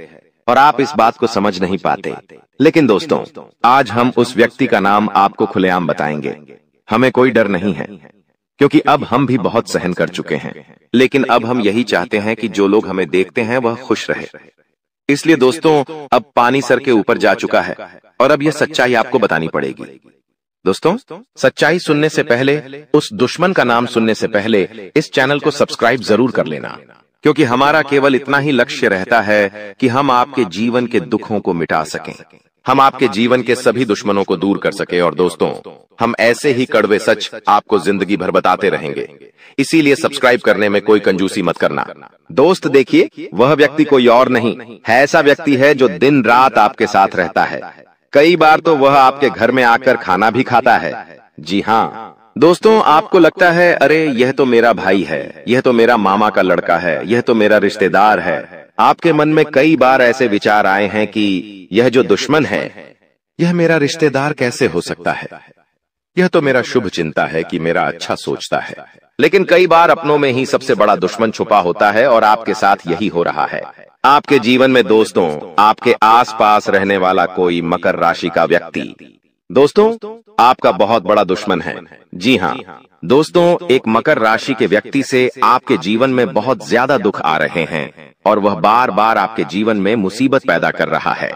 और आप इस बात को समझ नहीं पाते। लेकिन दोस्तों, आज हम उस व्यक्ति का नाम आपको खुलेआम बताएंगे। हमें कोई डर नहीं है, क्योंकि अब हम भी बहुत सहन कर चुके हैं। लेकिन अब हम यही चाहते हैं कि जो लोग हमें देखते हैं वह खुश रहे। इसलिए दोस्तों, अब पानी सर के ऊपर जा चुका है और अब यह सच्चाई आपको बतानी पड़ेगी। दोस्तों, सच्चाई सुनने से पहले, उस दुश्मन का नाम सुनने से पहले इस चैनल को सब्सक्राइब जरूर कर लेना, क्योंकि हमारा केवल इतना ही लक्ष्य रहता है कि हम आपके जीवन के दुखों को मिटा सकें, हम आपके जीवन के सभी दुश्मनों को दूर कर सके। और दोस्तों, हम ऐसे ही कड़वे सच आपको जिंदगी भर बताते रहेंगे। इसीलिए सब्सक्राइब करने में कोई कंजूसी मत करना। दोस्त देखिए, वह व्यक्ति कोई और नहीं है, ऐसा व्यक्ति है जो दिन रात आपके साथ रहता है। कई बार तो वह आपके घर में आकर खाना भी खाता है। जी हाँ दोस्तों, आपको लगता है अरे यह तो मेरा भाई है, यह तो मेरा मामा का लड़का है, यह तो मेरा रिश्तेदार है। आपके मन में कई बार ऐसे विचार आए हैं कि यह जो दुश्मन है यह मेरा रिश्तेदार कैसे हो सकता है, यह तो मेरा शुभ चिंता है कि मेरा अच्छा सोचता है। लेकिन कई बार अपनों में ही सबसे बड़ा दुश्मन छुपा होता है और आपके साथ यही हो रहा है। आपके जीवन में दोस्तों, आपके आसपास रहने वाला कोई मकर राशि का व्यक्ति दोस्तों आपका बहुत बड़ा दुश्मन है। जी हाँ दोस्तों, एक मकर राशि के व्यक्ति से आपके जीवन में बहुत ज्यादा दुख आ रहे हैं और वह बार बार आपके जीवन में मुसीबत पैदा कर रहा है।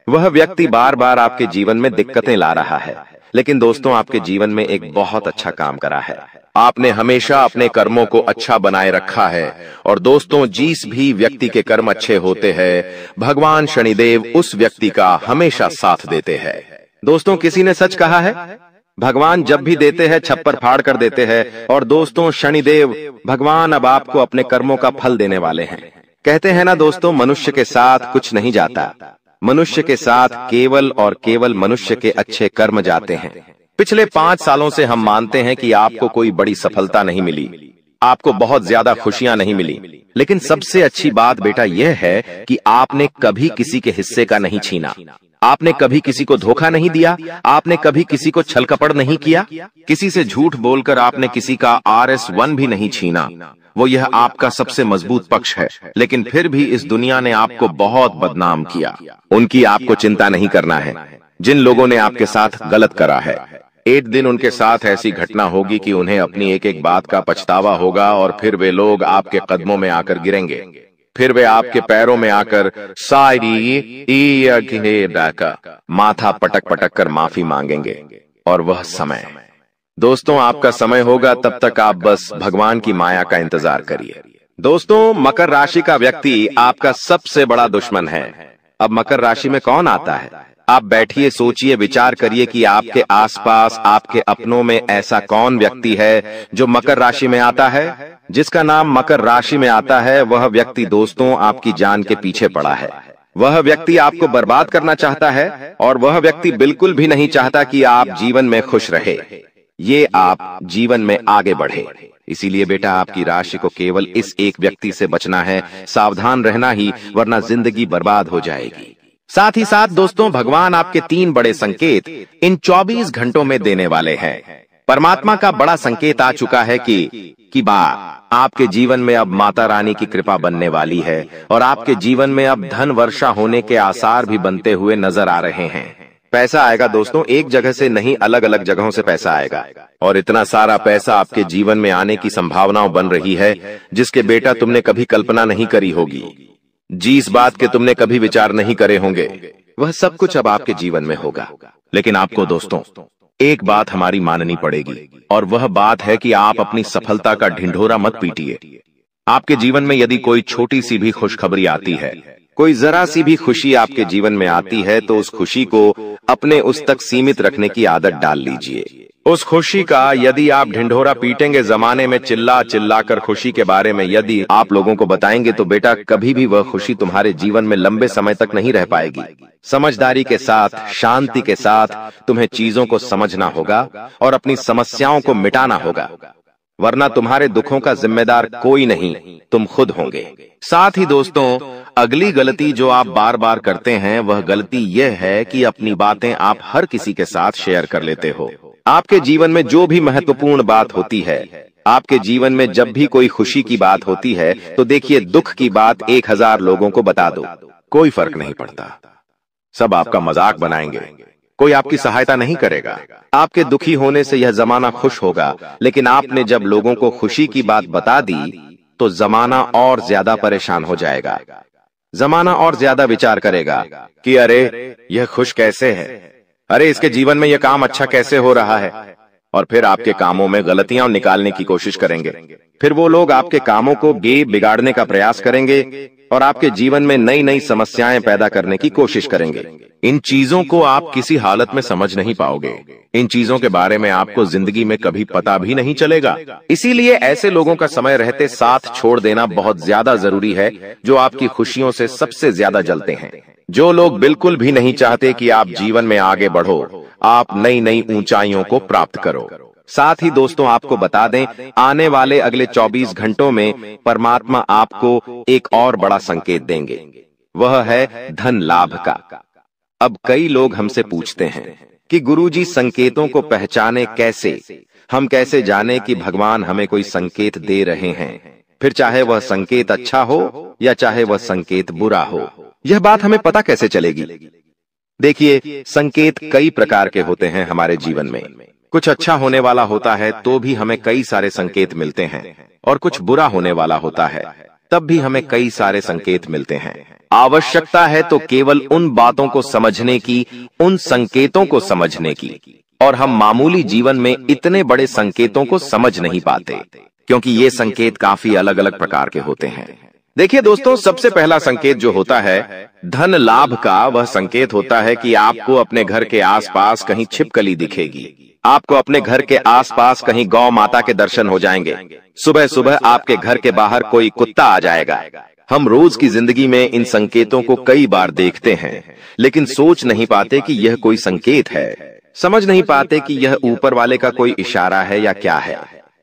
वह व्यक्ति बार बार आपके जीवन में दिक्कतें ला रहा है। लेकिन दोस्तों, आपके जीवन में एक बहुत अच्छा काम करा है। आपने हमेशा अपने कर्मों को अच्छा बनाए रखा है। और दोस्तों, जिस भी व्यक्ति के कर्म अच्छे होते हैं, भगवान शनिदेव उस व्यक्ति का हमेशा साथ देते हैं। दोस्तों, किसी ने सच कहा है, भगवान जब भी देते हैं छप्पर फाड़ कर देते हैं। और दोस्तों, शनिदेव भगवान अब आपको अपने कर्मों का फल देने वाले हैं। कहते हैं ना दोस्तों, मनुष्य के साथ कुछ नहीं जाता, मनुष्य के साथ केवल और केवल मनुष्य के अच्छे कर्म जाते हैं। पिछले 5 सालों से हम मानते हैं कि आपको कोई बड़ी सफलता नहीं मिली, आपको बहुत ज्यादा खुशियां नहीं मिली। लेकिन सबसे अच्छी बात बेटा यह है कि आपने कभी किसी के हिस्से का नहीं छीना, आपने कभी किसी को धोखा नहीं दिया, आपने कभी किसी को छल कपट नहीं किया, किसी से झूठ बोलकर आपने किसी का RS1 भी नहीं छीना। वो यह आपका सबसे मजबूत पक्ष है। लेकिन फिर भी इस दुनिया ने आपको बहुत बदनाम किया। उनकी आपको चिंता नहीं करना है। जिन लोगों ने आपके साथ गलत करा है, एक दिन उनके साथ ऐसी घटना होगी कि उन्हें अपनी एक एक बात का पछतावा होगा और फिर वे लोग आपके कदमों में आकर गिरेंगे, फिर वे आपके पैरों में आकर माथा पटक पटक कर माफी मांगेंगे। और वह समय दोस्तों आपका समय होगा, तब तक आप बस भगवान की माया का इंतजार करिए। दोस्तों, मकर राशि का व्यक्ति आपका सबसे बड़ा दुश्मन है। अब मकर राशि में कौन आता है? आप बैठिए, सोचिए, विचार करिए कि आपके आसपास, आपके अपनों में ऐसा कौन व्यक्ति है जो मकर राशि में आता है। जिसका नाम मकर राशि में आता है वह व्यक्ति दोस्तों आपकी जान के पीछे पड़ा है। वह व्यक्ति आपको बर्बाद करना चाहता है और वह व्यक्ति बिल्कुल भी नहीं चाहता कि आप जीवन में खुश रहे, ये आप जीवन में आगे बढ़े। इसीलिए बेटा, आपकी राशि को केवल इस एक व्यक्ति से बचना है, सावधान रहना ही, वरना जिंदगी बर्बाद हो जाएगी। साथ ही साथ दोस्तों, भगवान आपके 3 बड़े संकेत इन 24 घंटों में देने वाले हैं। परमात्मा का बड़ा संकेत आ चुका है कि आपके जीवन में अब माता रानी की कृपा बनने वाली है और आपके जीवन में अब धन वर्षा होने के आसार भी बनते हुए नजर आ रहे हैं। पैसा आएगा दोस्तों, एक जगह से नहीं, अलग अलग जगहों से पैसा आएगा। और इतना सारा पैसा आपके जीवन में आने की संभावनाएं बन रही है जिसके बेटा तुमने कभी कल्पना नहीं करी होगी। जिस बात के तुमने कभी विचार नहीं करे होंगे, वह सब कुछ अब आपके जीवन में होगा। लेकिन आपको दोस्तों एक बात हमारी माननी पड़ेगी, और वह बात है कि आप अपनी सफलता का ढिंढोरा मत पीटिए। आपके जीवन में यदि कोई छोटी सी भी खुशखबरी आती है, कोई जरा सी भी खुशी आपके जीवन में आती है, तो उस खुशी को अपने उस तक सीमित रखने की आदत डाल लीजिए। उस खुशी का यदि आप ढिंढोरा पीटेंगे जमाने में, चिल्ला चिल्ला कर खुशी के बारे में यदि आप लोगों को बताएंगे, तो बेटा कभी भी वह खुशी तुम्हारे जीवन में लंबे समय तक नहीं रह पाएगी। समझदारी के साथ, शांति के साथ तुम्हें चीजों को समझना होगा और अपनी समस्याओं को मिटाना होगा, वरना तुम्हारे दुखों का जिम्मेदार कोई नहीं, तुम खुद होंगे। साथ ही दोस्तों, अगली गलती जो आप बार बार करते हैं वह गलती यह है कि अपनी बातें आप हर किसी के साथ शेयर कर लेते हो। आपके जीवन में जो भी महत्वपूर्ण बात होती है, आपके जीवन में जब भी कोई खुशी की बात होती है, तो देखिए दुख की बात 1000 लोगों को बता दो, कोई फर्क नहीं पड़ता। सब आपका मजाक बनाएंगे, कोई आपकी सहायता नहीं करेगा। आपके दुखी होने से यह जमाना खुश होगा, लेकिन आपने जब लोगों को खुशी की बात बता दी तो जमाना और ज्यादा परेशान हो जाएगा। जमाना और ज्यादा विचार करेगा कि अरे यह खुश कैसे है, अरे इसके जीवन में यह काम अच्छा कैसे हो रहा है, और फिर आपके कामों में गलतियां निकालने की कोशिश करेंगे। फिर वो लोग आपके कामों को बिगाड़ने का प्रयास करेंगे और आपके जीवन में नई नई समस्याएं पैदा करने की कोशिश करेंगे। इन चीजों को आप किसी हालत में समझ नहीं पाओगे। इन चीजों के बारे में आपको जिंदगी में कभी पता भी नहीं चलेगा। इसीलिए ऐसे लोगों का समय रहते साथ छोड़ देना बहुत ज्यादा जरूरी है, जो आपकी खुशियों से सबसे ज्यादा जलते हैं। जो लोग बिल्कुल भी नहीं चाहते कि आप जीवन में आगे बढ़ो, आप नई नई ऊंचाइयों को प्राप्त करो। साथ ही दोस्तों, आपको बता दें, आने वाले अगले 24 घंटों में परमात्मा आपको एक और बड़ा संकेत देंगे, वह है धन लाभ का। अब कई लोग हमसे पूछते हैं कि गुरुजी संकेतों को पहचाने कैसे, हम कैसे जाने कि भगवान हमें कोई संकेत दे रहे हैं, फिर चाहे वह संकेत अच्छा हो या चाहे वह संकेत बुरा हो, यह बात हमें पता कैसे चलेगी? देखिए, संकेत कई प्रकार के होते हैं हमारे जीवन में। कुछ अच्छा होने वाला होता है तो भी हमें कई सारे संकेत मिलते हैं, और कुछ बुरा होने वाला होता है तब भी हमें कई सारे संकेत मिलते हैं। आवश्यकता है तो केवल उन बातों को समझने की, उन संकेतों को समझने की, और हम मामूली जीवन में इतने बड़े संकेतों को समझ नहीं पाते, क्योंकि ये संकेत काफी अलग अलग प्रकार के होते हैं। देखिए दोस्तों, सबसे पहला संकेत जो होता है धन लाभ का, वह संकेत होता है कि आपको अपने घर के आसपास कहीं छिपकली दिखेगी, आपको अपने घर के आसपास कहीं गौ माता के दर्शन हो जाएंगे, सुबह सुबह आपके घर के बाहर कोई कुत्ता आ जाएगा। हम रोज की जिंदगी में इन संकेतों को कई बार देखते हैं, लेकिन सोच नहीं पाते कि यह कोई संकेत है, समझ नहीं पाते कि यह ऊपर वाले का कोई इशारा है या क्या है।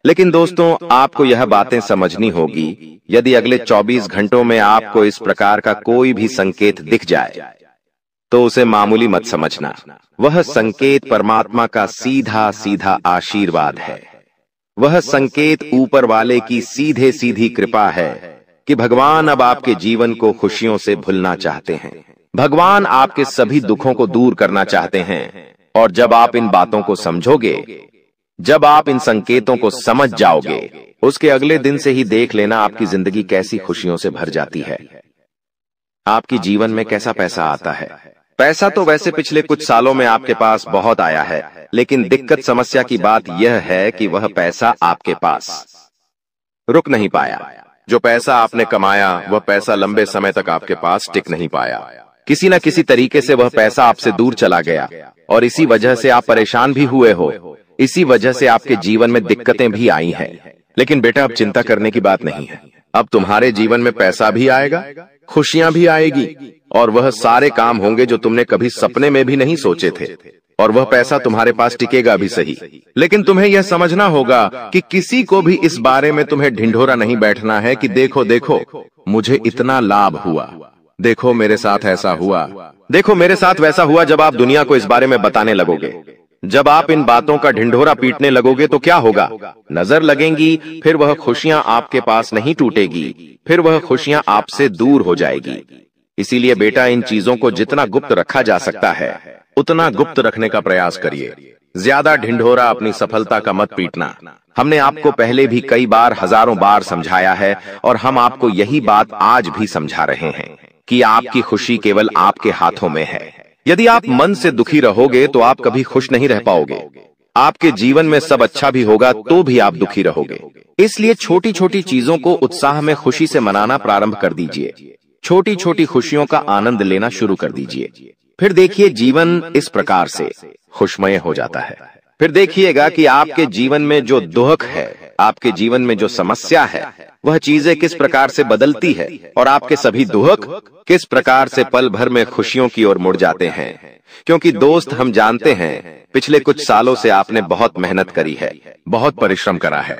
लेकिन दोस्तों, आपको यह बातें समझनी होगी। यदि अगले 24 घंटों में आपको इस प्रकार का कोई भी संकेत दिख जाए तो उसे मामूली मत समझना, वह संकेत परमात्मा का सीधा सीधा आशीर्वाद है। वह संकेत ऊपर वाले की सीधे सीधी कृपा है कि भगवान अब आपके जीवन को खुशियों से भुलना चाहते हैं। भगवान आपके सभी दुखों को दूर करना चाहते हैं, और जब आप इन बातों को समझोगे, जब आप इन संकेतों को समझ जाओगे, उसके अगले दिन से ही देख लेना आपकी जिंदगी कैसी खुशियों से भर जाती है। आपकी जीवन में कैसा पैसा आता है। पैसा तो वैसे पिछले कुछ सालों में आपके पास बहुत आया है, लेकिन दिक्कत समस्या की बात यह है कि वह पैसा आपके पास रुक नहीं पाया। जो पैसा आपने कमाया, वह पैसा लंबे समय तक आपके पास टिक नहीं पाया। किसी न किसी तरीके से वह पैसा आपसे दूर चला गया, और इसी वजह से आप परेशान भी हुए हो। इसी वजह से आपके जीवन में दिक्कतें भी आई हैं। लेकिन बेटा, अब चिंता करने की बात नहीं है। अब तुम्हारे जीवन में पैसा भी आएगा, खुशियां भी आएगी, और वह सारे काम होंगे जो तुमने कभी सपने में भी नहीं सोचे थे, और वह पैसा तुम्हारे पास टिकेगा भी सही। लेकिन तुम्हें यह समझना होगा कि किसी को भी इस बारे में तुम्हें ढिंढोरा नहीं बैठना है कि देखो देखो मुझे इतना लाभ हुआ, देखो मेरे साथ ऐसा हुआ, देखो मेरे साथ वैसा हुआ। जब आप दुनिया को इस बारे में बताने लगोगे, जब आप इन बातों का ढिंढोरा पीटने लगोगे, तो क्या होगा? नजर लगेंगी, फिर वह खुशियां आपके पास नहीं टूटेगी, फिर वह खुशियां आपसे दूर हो जाएगी। इसीलिए बेटा, इन चीजों को जितना गुप्त रखा जा सकता है उतना गुप्त रखने का प्रयास करिए। ज्यादा ढिंढोरा अपनी सफलता का मत पीटना। हमने आपको पहले भी कई बार, हजारों बार समझाया है, और हम आपको यही बात आज भी समझा रहे हैं कि आपकी खुशी केवल आपके हाथों में है। यदि आप मन से दुखी रहोगे तो आप कभी खुश नहीं रह पाओगे। आपके जीवन में सब अच्छा भी होगा तो भी आप दुखी रहोगे। इसलिए छोटी छोटी चीजों को उत्साह में खुशी से मनाना प्रारंभ कर दीजिए। छोटी छोटी खुशियों का आनंद लेना शुरू कर दीजिए। फिर देखिए, जीवन इस प्रकार से खुशमय हो जाता है। फिर देखिएगा कि आपके जीवन में जो दुख है, आपके जीवन में जो समस्या है, वह चीजें किस प्रकार से बदलती है और आपके सभी दुख किस प्रकार से पल भर में खुशियों की ओर मुड़ जाते हैं। क्योंकि दोस्त, हम जानते हैं पिछले कुछ सालों से आपने बहुत मेहनत करी है, बहुत परिश्रम करा है,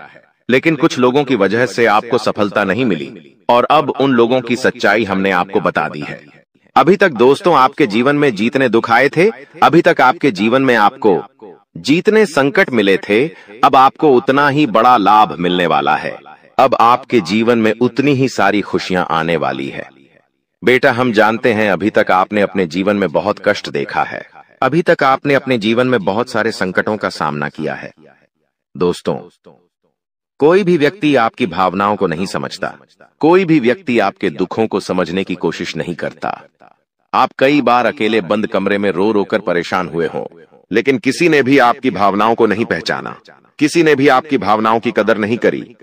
लेकिन कुछ लोगों की वजह से आपको सफलता नहीं मिली और अब उन लोगों की सच्चाई हमने आपको बता दी है। अभी तक दोस्तों आपके जीवन में जितने दुख आए थे, अभी तक आपके जीवन में आपको जितने संकट मिले थे, अब आपको उतना ही बड़ा लाभ मिलने वाला है। अब आपके जीवन में उतनी ही सारी खुशियां आने वाली है। बेटा, हम जानते हैं अभी तक आपने अपने जीवन में बहुत कष्ट देखा है, अभी तक आपने अपने जीवन में बहुत सारे संकटों का सामना किया है। दोस्तों, कोई भी व्यक्ति आपकी भावनाओं को नहीं समझता, कोई भी व्यक्ति आपके दुखों को समझने की कोशिश नहीं करता। आप कई बार अकेले बंद कमरे में रो रो कर परेशान हुए हों, लेकिन किसी ने भी आपकी भावनाओं को नहीं पहचाना, किसी ने भी आपकी भावनाओं की कदर नहीं करी।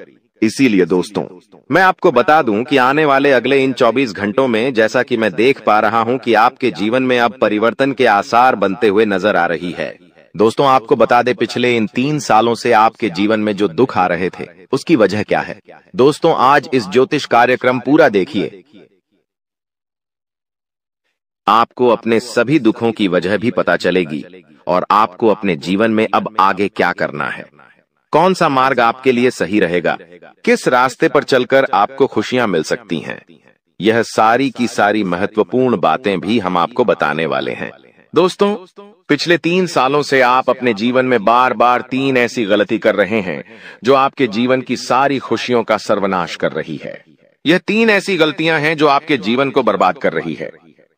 इसीलिए दोस्तों, मैं आपको बता दूं कि आने वाले अगले इन 24 घंटों में, जैसा कि मैं देख पा रहा हूं कि आपके जीवन में अब परिवर्तन के आसार बनते हुए नजर आ रही है। दोस्तों, आपको बता दें, पिछले इन 3 सालों से आपके जीवन में जो दुख आ रहे थे, उसकी वजह क्या है। दोस्तों, आज इस ज्योतिष कार्यक्रम पूरा देखिए, आपको अपने सभी दुखों की वजह भी पता चलेगी और आपको अपने जीवन में अब आगे क्या करना है, कौन सा मार्ग आपके लिए सही रहेगा, किस रास्ते पर चलकर आपको खुशियां मिल सकती हैं। यह सारी की सारी महत्वपूर्ण बातें भी हम आपको बताने वाले हैं। दोस्तों, पिछले 3 सालों से आप अपने जीवन में बार बार 3 ऐसी गलती कर रहे हैं जो आपके जीवन की सारी खुशियों का सर्वनाश कर रही है। यह 3 ऐसी गलतियां हैं जो आपके जीवन को बर्बाद कर रही है।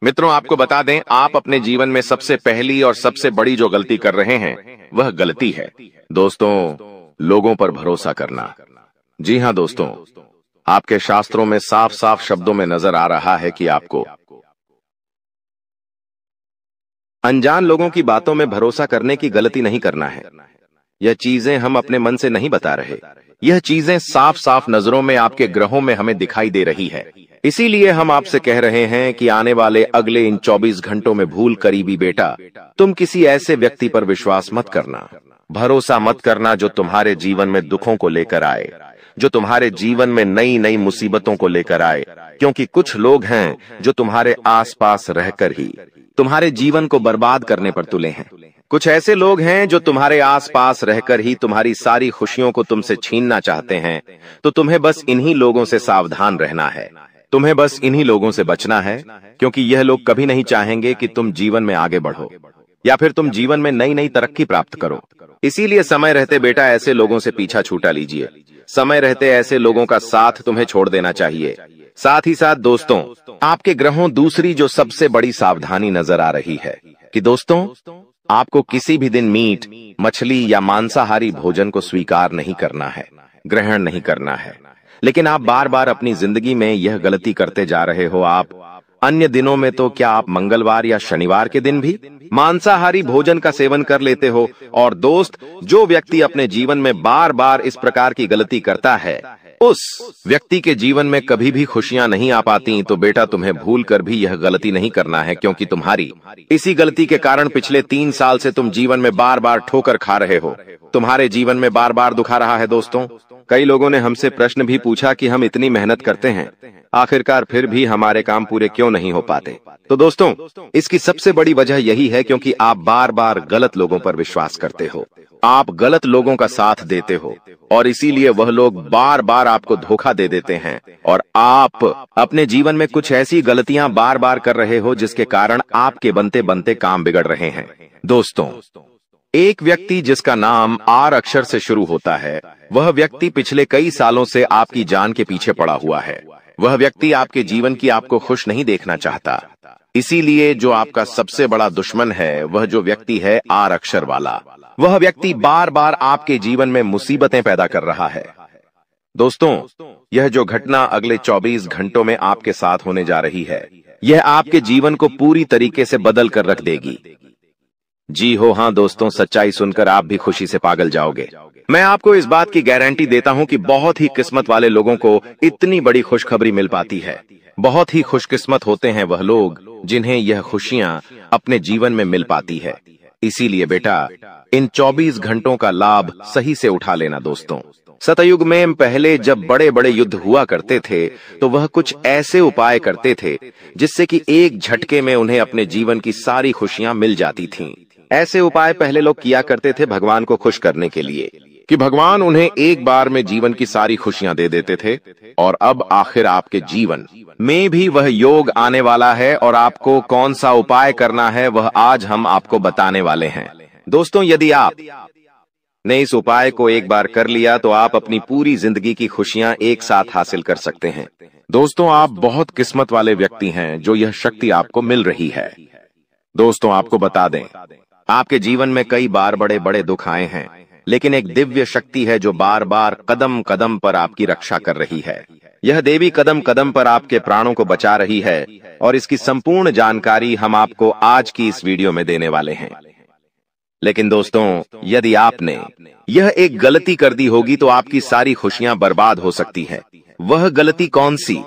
मित्रों, आपको बता दें, आप अपने जीवन में सबसे पहली और सबसे बड़ी जो गलती कर रहे हैं, वह गलती है दोस्तों, लोगों पर भरोसा करना। जी हां दोस्तों, आपके शास्त्रों में साफ साफ शब्दों में नजर आ रहा है कि आपको अनजान लोगों की बातों में भरोसा करने की गलती नहीं करना है। यह चीजें हम अपने मन से नहीं बता रहे, यह चीजें साफ साफ नजरों में आपके ग्रहों में हमें दिखाई दे रही है। इसीलिए हम आपसे कह रहे हैं कि आने वाले अगले इन 24 घंटों में भूल करीबी बेटा, तुम किसी ऐसे व्यक्ति पर विश्वास मत करना, भरोसा मत करना जो तुम्हारे जीवन में दुखों को लेकर आए, जो तुम्हारे जीवन में नई नई मुसीबतों को लेकर आए। क्योंकि कुछ लोग हैं जो तुम्हारे आसपास रहकर ही तुम्हारे जीवन को बर्बाद करने पर तुले हैं। कुछ ऐसे लोग हैं जो तुम्हारे आसपास रहकर ही तुम्हारी सारी खुशियों को तुमसे छीनना चाहते हैं। तो तुम्हें बस इन्हीं लोगों से सावधान रहना है, तुम्हें बस इन्हीं लोगों से बचना है, क्योंकि यह लोग कभी नहीं चाहेंगे कि तुम जीवन में आगे बढ़ो या फिर तुम जीवन में नई नई तरक्की प्राप्त करो। इसीलिए समय रहते बेटा ऐसे लोगों से पीछा छूटा लीजिए, समय रहते ऐसे लोगों का साथ तुम्हें छोड़ देना चाहिए। साथ ही साथ दोस्तों, आपके ग्रहों दूसरी जो सबसे बड़ी सावधानी नजर आ रही है कि दोस्तों, आपको किसी भी दिन मीट, मछली या मांसाहारी भोजन को स्वीकार नहीं करना है, ग्रहण नहीं करना है। लेकिन आप बार बार अपनी जिंदगी में यह गलती करते जा रहे हो। आप अन्य दिनों में तो क्या आप मंगलवार या शनिवार के दिन भी मांसाहारी भोजन का सेवन कर लेते हो। और दोस्त, जो व्यक्ति अपने जीवन में बार बार इस प्रकार की गलती करता है, उस व्यक्ति के जीवन में कभी भी खुशियां नहीं आ पाती। तो बेटा, तुम्हें भूल कर भी यह गलती नहीं करना है, क्योंकि तुम्हारी इसी गलती के कारण पिछले 3 साल से तुम जीवन में बार बार ठोकर खा रहे हो, तुम्हारे जीवन में बार बार दुख आ रहा है। दोस्तों, कई लोगों ने हमसे प्रश्न भी पूछा कि हम इतनी मेहनत करते हैं, आखिरकार फिर भी हमारे काम पूरे क्यों नहीं हो पाते। तो दोस्तों, इसकी सबसे बड़ी वजह यही है क्योंकि आप बार बार गलत लोगों पर विश्वास करते हो, आप गलत लोगों का साथ देते हो और इसीलिए वह लोग बार बार आपको धोखा दे देते हैं और आप अपने जीवन में कुछ ऐसी गलतियां बार बार कर रहे हो जिसके कारण आपके बनते बनते काम बिगड़ रहे हैं। दोस्तों, एक व्यक्ति जिसका नाम आर अक्षर से शुरू होता है, वह व्यक्ति पिछले कई सालों से आपकी जान के पीछे पड़ा हुआ है। वह व्यक्ति आपके जीवन की आपको खुश नहीं देखना चाहता। इसीलिए जो आपका सबसे बड़ा दुश्मन है, वह जो व्यक्ति है आर अक्षर वाला, वह व्यक्ति बार बार आपके जीवन में मुसीबतें पैदा कर रहा है। दोस्तों, यह जो घटना अगले 24 घंटों में आपके साथ होने जा रही है, यह आपके जीवन को पूरी तरीके से बदल कर रख देगी। जी हो हाँ दोस्तों, सच्चाई सुनकर आप भी खुशी से पागल जाओगे। मैं आपको इस बात की गारंटी देता हूं कि बहुत ही किस्मत वाले लोगों को इतनी बड़ी खुशखबरी मिल पाती है। बहुत ही खुशकिस्मत होते हैं वह लोग जिन्हें यह खुशियां अपने जीवन में मिल पाती है। इसीलिए बेटा इन 24 घंटों का लाभ सही से उठा लेना दोस्तों। सतयुग में पहले जब बड़े बड़े युद्ध हुआ करते थे तो वह कुछ ऐसे उपाय करते थे जिससे कि एक झटके में उन्हें अपने जीवन की सारी खुशियां मिल जाती थीं। ऐसे उपाय पहले लोग किया करते थे भगवान को खुश करने के लिए कि भगवान उन्हें एक बार में जीवन की सारी खुशियां दे देते थे। और अब आखिर आपके जीवन में भी वह योग आने वाला है और आपको कौन सा उपाय करना है वह आज हम आपको बताने वाले हैं। दोस्तों, यदि आप ने इस उपाय को एक बार कर लिया तो आप अपनी पूरी जिंदगी की खुशियां एक साथ हासिल कर सकते हैं। दोस्तों, आप बहुत किस्मत वाले व्यक्ति हैं जो यह शक्ति आपको मिल रही है। दोस्तों, आपको बता दें, आपके जीवन में कई बार बड़े बड़े दुख आए हैं, लेकिन एक दिव्य शक्ति है जो बार बार कदम कदम पर आपकी रक्षा कर रही है। यह देवी कदम कदम पर आपके प्राणों को बचा रही है और इसकी संपूर्ण जानकारी हम आपको आज की इस वीडियो में देने वाले हैं। लेकिन दोस्तों, यदि आपने यह एक गलती कर दी होगी तो आपकी सारी खुशियां बर्बाद हो सकती है। वह गलती कौन सी?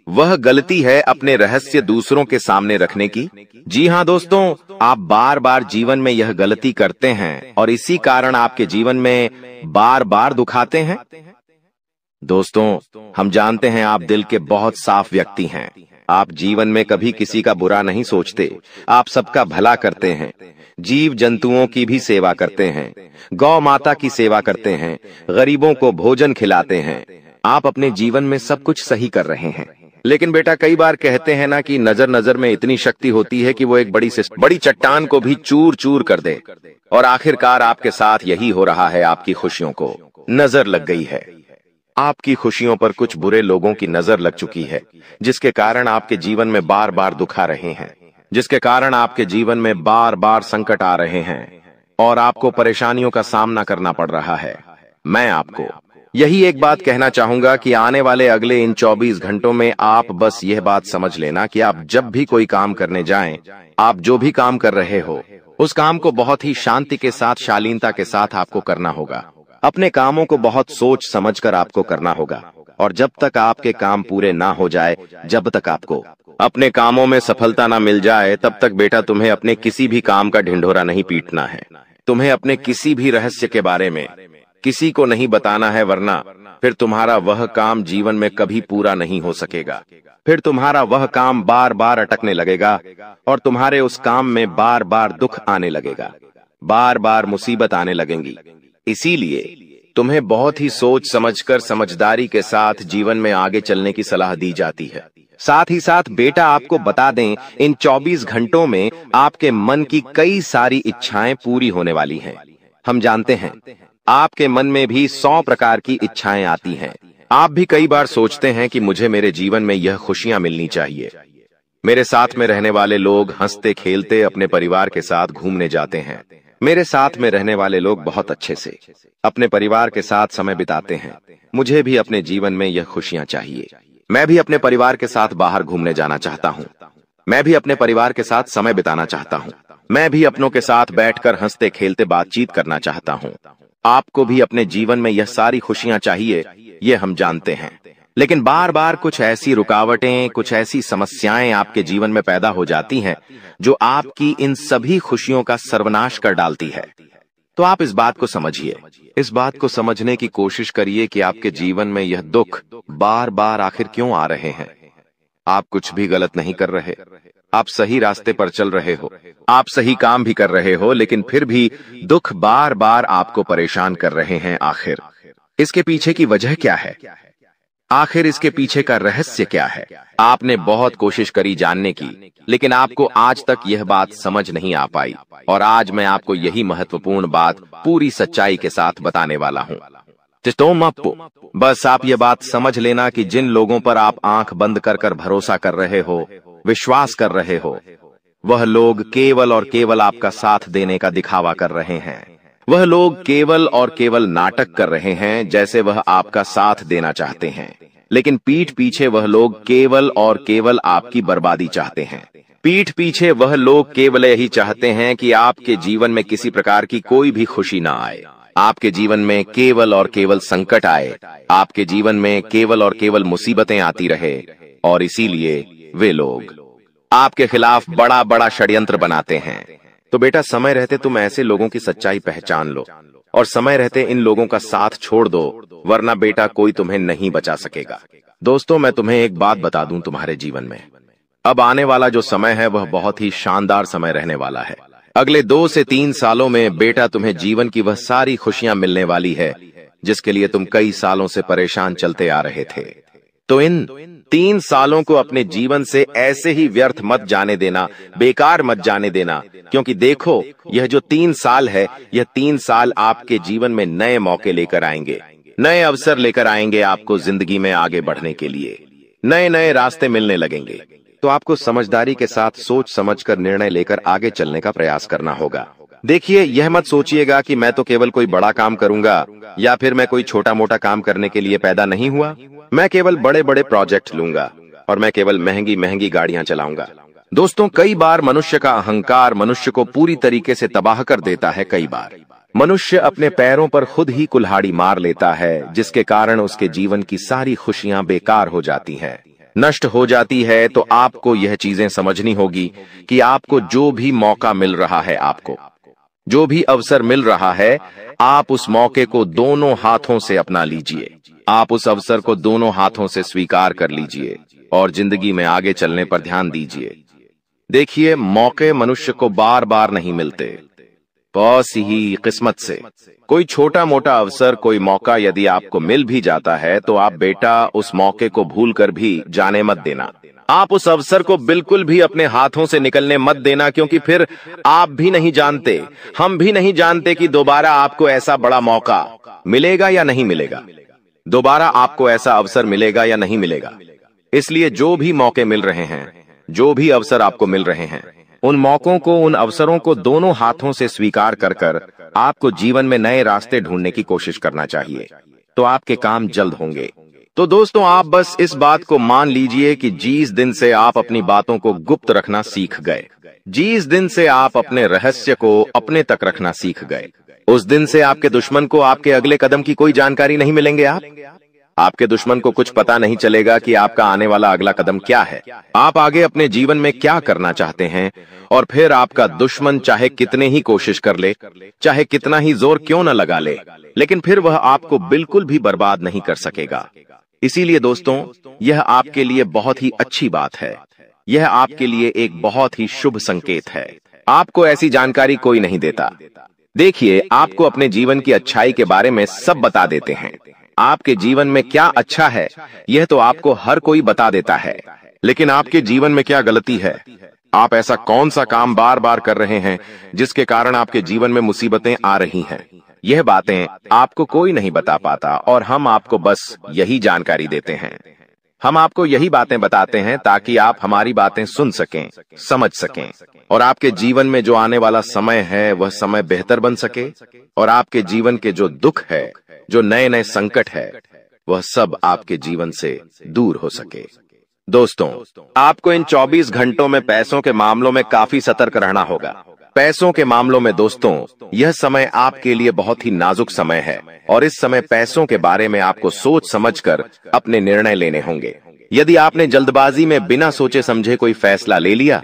वह गलती है अपने रहस्य दूसरों के सामने रखने की। जी हाँ दोस्तों, आप बार बार जीवन में यह गलती करते हैं और इसी कारण आपके जीवन में बार बार दुख आते हैं। दोस्तों, हम जानते हैं आप दिल के बहुत साफ व्यक्ति हैं। आप जीवन में कभी किसी का बुरा नहीं सोचते, आप सबका भला करते हैं, जीव जंतुओं की भी सेवा करते हैं, गौ माता की सेवा करते हैं, गरीबों को भोजन खिलाते हैं। आप अपने जीवन में सब कुछ सही कर रहे हैं। लेकिन बेटा, कई बार कहते हैं ना कि नजर नजर में इतनी शक्ति होती है कि वो एक बड़ी चट्टान को भी चूर चूर कर दे। और आखिरकार आपके साथ यही हो रहा है। आपकी खुशियों को नजर लग गई है। आपकी खुशियों पर कुछ बुरे लोगों की नजर लग चुकी है, जिसके कारण आपके जीवन में बार बार दुख आ रहे हैं, जिसके कारण आपके जीवन में बार बार संकट आ रहे हैं और आपको परेशानियों का सामना करना पड़ रहा है। मैं आपको यही एक बात कहना चाहूंगा कि आने वाले अगले इन 24 घंटों में आप बस यह बात समझ लेना कि आप जब भी कोई काम करने जाएं, आप जो भी काम कर रहे हो उस काम को बहुत ही शांति के साथ, शालीनता के साथ आपको करना होगा। अपने कामों को बहुत सोच समझकर आपको करना होगा और जब तक आपके काम पूरे ना हो जाए, जब तक आपको अपने कामों में सफलता ना मिल जाए, तब तक बेटा तुम्हें अपने किसी भी काम का ढिंढोरा नहीं पीटना है। तुम्हें अपने किसी भी रहस्य के बारे में किसी को नहीं बताना है, वरना फिर तुम्हारा वह काम जीवन में कभी पूरा नहीं हो सकेगा। फिर तुम्हारा वह काम बार बार अटकने लगेगा और तुम्हारे उस काम में बार बार दुख आने लगेगा, बार बार मुसीबत आने लगेंगी। इसीलिए तुम्हें बहुत ही सोच समझकर, समझदारी के साथ जीवन में आगे चलने की सलाह दी जाती है। साथ ही साथ बेटा, आपको बता दें, इन 24 घंटों में आपके मन की कई सारी इच्छाएं पूरी होने वाली हैं। हम जानते हैं आपके मन में भी 100 प्रकार की इच्छाएं आती हैं। आप भी कई बार सोचते हैं कि मुझे मेरे जीवन में यह खुशियां मिलनी चाहिए, मेरे साथ में रहने वाले लोग हंसते खेलते अपने परिवार के साथ घूमने जाते हैं, मेरे साथ में रहने वाले लोग बहुत अच्छे से अपने परिवार के साथ समय बिताते हैं, मुझे भी अपने जीवन में यह खुशियां चाहिए। मैं भी अपने परिवार के साथ बाहर घूमने जाना चाहता हूँ, मैं भी अपने परिवार के साथ समय बिताना चाहता हूँ, मैं भी अपनों के साथ बैठकर हंसते खेलते बातचीत करना चाहता हूँ। आपको भी अपने जीवन में यह सारी खुशियां चाहिए, ये हम जानते हैं। लेकिन बार बार कुछ ऐसी रुकावटें, कुछ ऐसी समस्याएं आपके जीवन में पैदा हो जाती हैं जो आपकी इन सभी खुशियों का सर्वनाश कर डालती है। तो आप इस बात को समझिए, इस बात को समझने की कोशिश करिए कि आपके जीवन में यह दुख बार बार आखिर क्यों आ रहे हैं। आप कुछ भी गलत नहीं कर रहे, आप सही रास्ते पर चल रहे हो, आप सही काम भी कर रहे हो, लेकिन फिर भी दुख बार बार आपको परेशान कर रहे हैं। आखिर इसके पीछे की वजह क्या है? आखिर इसके पीछे का रहस्य क्या है? आपने बहुत कोशिश करी जानने की, लेकिन आपको आज तक यह बात समझ नहीं आ पाई और आज मैं आपको यही महत्वपूर्ण बात पूरी सच्चाई के साथ बताने वाला हूँ। बस आप ये बात समझ लेना कि जिन लोगों पर आप आंख बंद कर कर भरोसा कर रहे हो, विश्वास कर रहे हो, वह लोग केवल और केवल आपका साथ देने का दिखावा कर रहे हैं। वह लोग केवल और केवल नाटक कर रहे हैं जैसे वह आपका साथ देना चाहते हैं, लेकिन पीठ पीछे वह लोग केवल और केवल आपकी बर्बादी चाहते हैं। पीठ पीछे वह लोग केवल यही चाहते हैं कि आपके जीवन में किसी प्रकार की कोई भी खुशी ना आए, आपके जीवन में केवल और केवल संकट आए, आपके जीवन में केवल और केवल मुसीबतें आती रहे। और इसीलिए वे लोग आपके खिलाफ बड़ा बड़ा षड्यंत्र बनाते हैं, तो बेटा समय रहते तुम ऐसे लोगों की सच्चाई पहचान लो और समय रहते इन लोगों का साथ छोड़ दो, वरना बेटा कोई तुम्हें नहीं बचा सकेगा। दोस्तों, मैं तुम्हें एक बात बता दूं, तुम्हारे जीवन में अब आने वाला जो समय है वह बहुत ही शानदार समय रहने वाला है। अगले 2 से 3 सालों में बेटा तुम्हें जीवन की वह सारी खुशियां मिलने वाली है जिसके लिए तुम कई सालों से परेशान चलते आ रहे थे। तो इन 3 सालों को अपने जीवन से ऐसे ही व्यर्थ मत जाने देना, बेकार मत जाने देना, क्योंकि देखो यह जो 3 साल है, यह 3 साल आपके जीवन में नए मौके लेकर आएंगे, नए अवसर लेकर आएंगे आपको जिंदगी में आगे बढ़ने के लिए। नए नए रास्ते मिलने लगेंगे। तो आपको समझदारी के साथ सोच समझकर निर्णय लेकर आगे चलने का प्रयास करना होगा। देखिए, यह मत सोचिएगा कि मैं तो केवल कोई बड़ा काम करूंगा या फिर मैं कोई छोटा मोटा काम करने के लिए पैदा नहीं हुआ। मैं केवल बड़े बड़े प्रोजेक्ट लूंगा और मैं केवल महंगी महंगी गाड़ियां चलाऊंगा। दोस्तों, कई बार मनुष्य का अहंकार मनुष्य को पूरी तरीके से तबाह कर देता है। कई बार मनुष्य अपने पैरों पर खुद ही कुल्हाड़ी मार लेता है, जिसके कारण उसके जीवन की सारी खुशियां बेकार हो जाती हैं, नष्ट हो जाती है। तो आपको यह चीजें समझनी होगी कि आपको जो भी मौका मिल रहा है, आपको जो भी अवसर मिल रहा है, आप उस मौके को दोनों हाथों से अपना लीजिए। आप उस अवसर को दोनों हाथों से स्वीकार कर लीजिए और जिंदगी में आगे चलने पर ध्यान दीजिए। देखिए, मौके मनुष्य को बार बार नहीं मिलते, बस ही किस्मत से। कोई छोटा मोटा अवसर, कोई मौका यदि आपको मिल भी जाता है तो आप बेटा उस मौके को भूलकर भी जाने मत देना। आप उस अवसर को बिल्कुल भी अपने हाथों से निकलने मत देना, क्योंकि फिर आप भी नहीं जानते, हम भी नहीं जानते कि दोबारा आपको ऐसा बड़ा मौका मिलेगा या नहीं मिलेगा, दोबारा आपको ऐसा अवसर मिलेगा या नहीं मिलेगा। इसलिए जो भी मौके मिल रहे हैं, जो भी अवसर आपको मिल रहे हैं, उन मौकों को, उन अवसरों को दोनों हाथों से स्वीकार कर कर आपको जीवन में नए रास्ते ढूंढने की कोशिश करना चाहिए। तो आपके काम जल्द होंगे। तो दोस्तों, आप बस इस बात को मान लीजिए कि जिस दिन से आप अपनी बातों को गुप्त रखना सीख गए, जिस दिन से आप अपने रहस्य को अपने तक रखना सीख गए, उस दिन से आपके दुश्मन को आपके अगले कदम की कोई जानकारी नहीं मिलेंगे। आपके दुश्मन को कुछ पता नहीं चलेगा कि आपका आने वाला अगला कदम क्या है, आप आगे अपने जीवन में क्या करना चाहते हैं। और फिर आपका दुश्मन चाहे कितने ही कोशिश कर ले, चाहे कितना ही जोर क्यों न लगा ले, लेकिन फिर वह आपको बिल्कुल भी बर्बाद नहीं कर सकेगा। इसीलिए दोस्तों, यह आपके लिए बहुत ही अच्छी बात है, यह आपके लिए एक बहुत ही शुभ संकेत है। आपको ऐसी जानकारी कोई नहीं देता। देखिए, आपको अपने जीवन की अच्छाई के बारे में सब बता देते हैं। आपके जीवन में क्या अच्छा है, यह तो आपको हर कोई बता देता है, लेकिन आपके जीवन में क्या गलती है, आप ऐसा कौन सा काम बार बार कर रहे हैं जिसके कारण आपके जीवन में मुसीबतें आ रही हैं, यह बातें आपको कोई नहीं बता पाता और हम आपको बस यही जानकारी देते हैं। हम आपको यही बातें बताते हैं ताकि आप हमारी बातें सुन सकें, समझ सकें और आपके जीवन में जो आने वाला समय है वह समय बेहतर बन सके और आपके जीवन के जो दुख है, जो नए नए संकट है, वह सब आपके जीवन से दूर हो सके। दोस्तों, आपको इन 24 घंटों में पैसों के मामलों में काफी सतर्क रहना होगा। पैसों के मामलों में दोस्तों, यह समय आपके लिए बहुत ही नाजुक समय है और इस समय पैसों के बारे में आपको सोच समझकर अपने निर्णय लेने होंगे। यदि आपने जल्दबाजी में बिना सोचे समझे कोई फैसला ले लिया,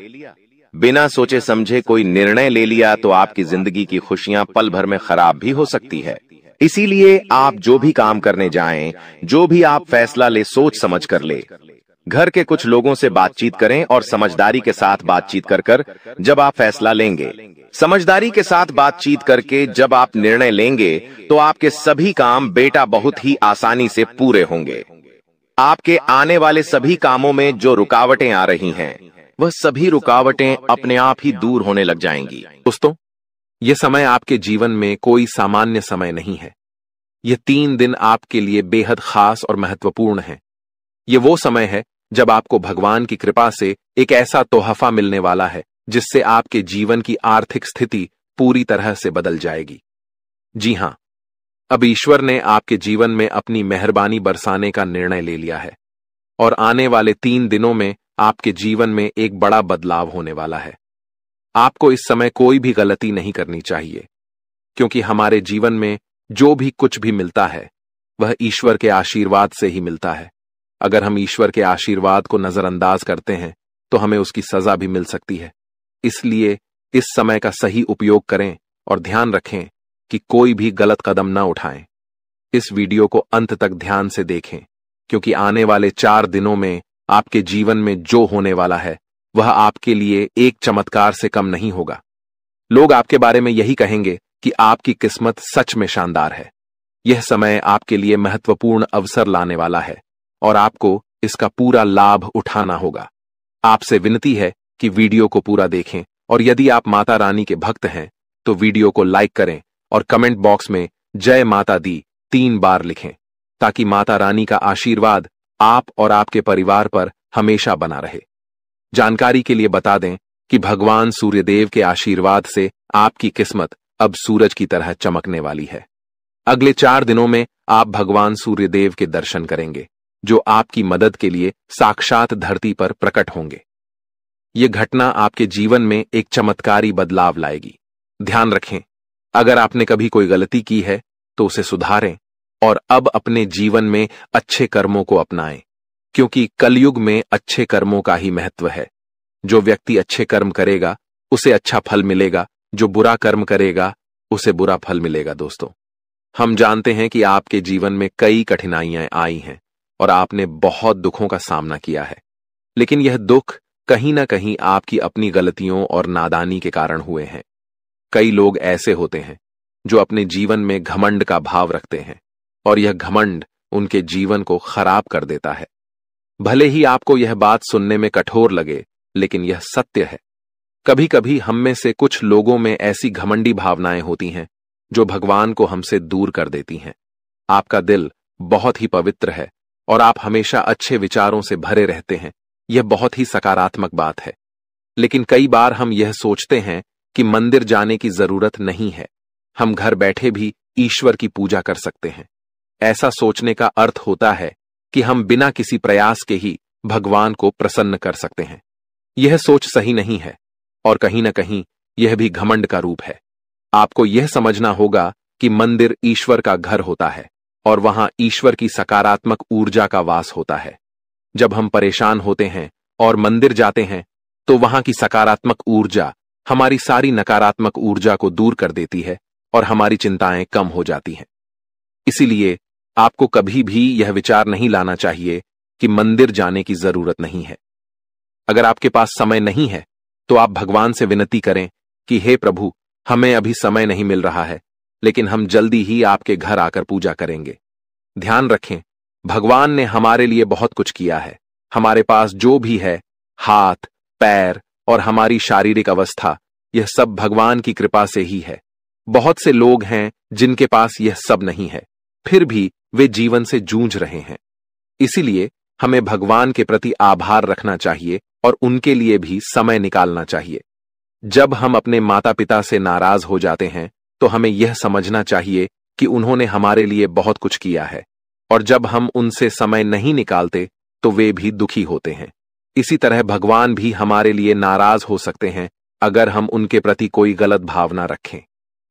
बिना सोचे समझे कोई निर्णय ले लिया, तो आपकी जिंदगी की खुशियां पल भर में खराब भी हो सकती है। इसीलिए आप जो भी काम करने जाएं, जो भी आप फैसला ले, सोच समझ कर ले। घर के कुछ लोगों से बातचीत करें और समझदारी के साथ बातचीत कर जब आप फैसला लेंगे, समझदारी के साथ बातचीत करके जब आप निर्णय लेंगे, तो आपके सभी काम बेटा बहुत ही आसानी से पूरे होंगे। आपके आने वाले सभी कामों में जो रुकावटें आ रही हैं, वह सभी रुकावटें अपने आप ही दूर होने लग जाएंगी। दोस्तों, यह समय आपके जीवन में कोई सामान्य समय नहीं है। यह 3 दिन आपके लिए बेहद खास और महत्वपूर्ण है। यह वो समय है जब आपको भगवान की कृपा से एक ऐसा तोहफा मिलने वाला है जिससे आपके जीवन की आर्थिक स्थिति पूरी तरह से बदल जाएगी। जी हां, अब ईश्वर ने आपके जीवन में अपनी मेहरबानी बरसाने का निर्णय ले लिया है और आने वाले 3 दिनों में आपके जीवन में एक बड़ा बदलाव होने वाला है। आपको इस समय कोई भी गलती नहीं करनी चाहिए, क्योंकि हमारे जीवन में जो भी कुछ भी मिलता है वह ईश्वर के आशीर्वाद से ही मिलता है। अगर हम ईश्वर के आशीर्वाद को नजरअंदाज करते हैं तो हमें उसकी सजा भी मिल सकती है। इसलिए इस समय का सही उपयोग करें और ध्यान रखें कि कोई भी गलत कदम न उठाएं। इस वीडियो को अंत तक ध्यान से देखें, क्योंकि आने वाले 4 दिनों में आपके जीवन में जो होने वाला है वह आपके लिए एक चमत्कार से कम नहीं होगा। लोग आपके बारे में यही कहेंगे कि आपकी किस्मत सच में शानदार है। यह समय आपके लिए महत्वपूर्ण अवसर लाने वाला है और आपको इसका पूरा लाभ उठाना होगा। आपसे विनती है कि वीडियो को पूरा देखें और यदि आप माता रानी के भक्त हैं तो वीडियो को लाइक करें और कमेंट बॉक्स में जय माता दी 3 बार लिखें, ताकि माता रानी का आशीर्वाद आप और आपके परिवार पर हमेशा बना रहे। जानकारी के लिए बता दें कि भगवान सूर्यदेव के आशीर्वाद से आपकी किस्मत अब सूरज की तरह चमकने वाली है। अगले 4 दिनों में आप भगवान सूर्यदेव के दर्शन करेंगे, जो आपकी मदद के लिए साक्षात धरती पर प्रकट होंगे। यह घटना आपके जीवन में एक चमत्कारी बदलाव लाएगी। ध्यान रखें, अगर आपने कभी कोई गलती की है तो उसे सुधारें और अब अपने जीवन में अच्छे कर्मों को अपनाएं, क्योंकि कलयुग में अच्छे कर्मों का ही महत्व है। जो व्यक्ति अच्छे कर्म करेगा उसे अच्छा फल मिलेगा, जो बुरा कर्म करेगा उसे बुरा फल मिलेगा। दोस्तों, हम जानते हैं कि आपके जीवन में कई कठिनाइयां आई हैं और आपने बहुत दुखों का सामना किया है, लेकिन यह दुख कहीं ना कहीं आपकी अपनी गलतियों और नादानी के कारण हुए हैं। कई लोग ऐसे होते हैं जो अपने जीवन में घमंड का भाव रखते हैं और यह घमंड उनके जीवन को खराब कर देता है। भले ही आपको यह बात सुनने में कठोर लगे, लेकिन यह सत्य है। कभी कभी हम में से कुछ लोगों में ऐसी घमंडी भावनाएं होती हैं जो भगवान को हमसे दूर कर देती हैं। आपका दिल बहुत ही पवित्र है और आप हमेशा अच्छे विचारों से भरे रहते हैं। यह बहुत ही सकारात्मक बात है, लेकिन कई बार हम यह सोचते हैं कि मंदिर जाने की जरूरत नहीं है, हम घर बैठे भी ईश्वर की पूजा कर सकते हैं। ऐसा सोचने का अर्थ होता है कि हम बिना किसी प्रयास के ही भगवान को प्रसन्न कर सकते हैं। यह सोच सही नहीं है और कहीं ना कहीं यह भी घमंड का रूप है। आपको यह समझना होगा कि मंदिर ईश्वर का घर होता है और वहां ईश्वर की सकारात्मक ऊर्जा का वास होता है। जब हम परेशान होते हैं और मंदिर जाते हैं तो वहां की सकारात्मक ऊर्जा हमारी सारी नकारात्मक ऊर्जा को दूर कर देती है और हमारी चिंताएं कम हो जाती हैं। इसीलिए आपको कभी भी यह विचार नहीं लाना चाहिए कि मंदिर जाने की जरूरत नहीं है। अगर आपके पास समय नहीं है तो आप भगवान से विनती करें कि हे प्रभु, हमें अभी समय नहीं मिल रहा है, लेकिन हम जल्दी ही आपके घर आकर पूजा करेंगे। ध्यान रखें, भगवान ने हमारे लिए बहुत कुछ किया है। हमारे पास जो भी है, हाथ, पैर और हमारी शारीरिक अवस्था, यह सब भगवान की कृपा से ही है। बहुत से लोग हैं जिनके पास यह सब नहीं है, फिर भी वे जीवन से जूझ रहे हैं। इसीलिए हमें भगवान के प्रति आभार रखना चाहिए और उनके लिए भी समय निकालना चाहिए। जब हम अपने माता पिता से नाराज हो जाते हैं तो हमें यह समझना चाहिए कि उन्होंने हमारे लिए बहुत कुछ किया है, और जब हम उनसे समय नहीं निकालते तो वे भी दुखी होते हैं। इसी तरह भगवान भी हमारे लिए नाराज हो सकते हैं अगर हम उनके प्रति कोई गलत भावना रखें।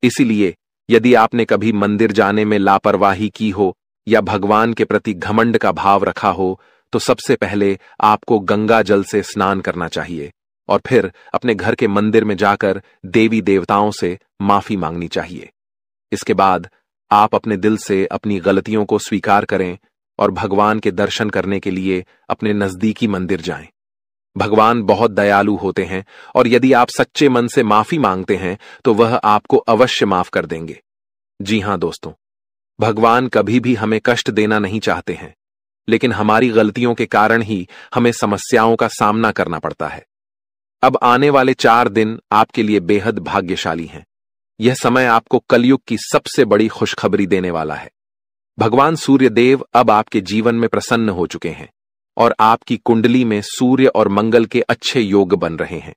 इसीलिए यदि आपने कभी मंदिर जाने में लापरवाही की हो या भगवान के प्रति घमंड का भाव रखा हो, तो सबसे पहले आपको गंगा जल से स्नान करना चाहिए और फिर अपने घर के मंदिर में जाकर देवी देवताओं से माफी मांगनी चाहिए। इसके बाद आप अपने दिल से अपनी गलतियों को स्वीकार करें और भगवान के दर्शन करने के लिए अपने नजदीकी मंदिर जाएं। भगवान बहुत दयालु होते हैं और यदि आप सच्चे मन से माफी मांगते हैं तो वह आपको अवश्य माफ कर देंगे। जी हां दोस्तों, भगवान कभी भी हमें कष्ट देना नहीं चाहते हैं, लेकिन हमारी गलतियों के कारण ही हमें समस्याओं का सामना करना पड़ता है। अब आने वाले 4 दिन आपके लिए बेहद भाग्यशाली हैं। यह समय आपको कलयुग की सबसे बड़ी खुशखबरी देने वाला है। भगवान सूर्य देव अब आपके जीवन में प्रसन्न हो चुके हैं और आपकी कुंडली में सूर्य और मंगल के अच्छे योग बन रहे हैं।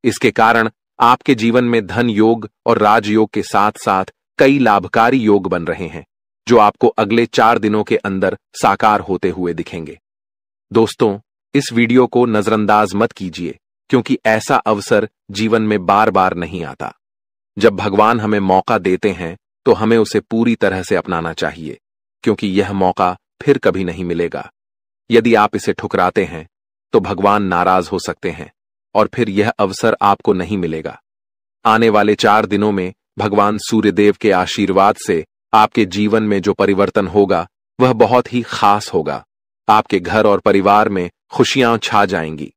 इसके कारण आपके जीवन में धन योग और राजयोग के साथ साथ कई लाभकारी योग बन रहे हैं, जो आपको अगले 4 दिनों के अंदर साकार होते हुए दिखेंगे। दोस्तों, इस वीडियो को नजरअंदाज मत कीजिए, क्योंकि ऐसा अवसर जीवन में बार बार नहीं आता। जब भगवान हमें मौका देते हैं तो हमें उसे पूरी तरह से अपनाना चाहिए, क्योंकि यह मौका फिर कभी नहीं मिलेगा। यदि आप इसे ठुकराते हैं तो भगवान नाराज हो सकते हैं और फिर यह अवसर आपको नहीं मिलेगा। आने वाले 4 दिनों में भगवान सूर्यदेव के आशीर्वाद से आपके जीवन में जो परिवर्तन होगा वह बहुत ही खास होगा। आपके घर और परिवार में खुशियां छा जाएंगी।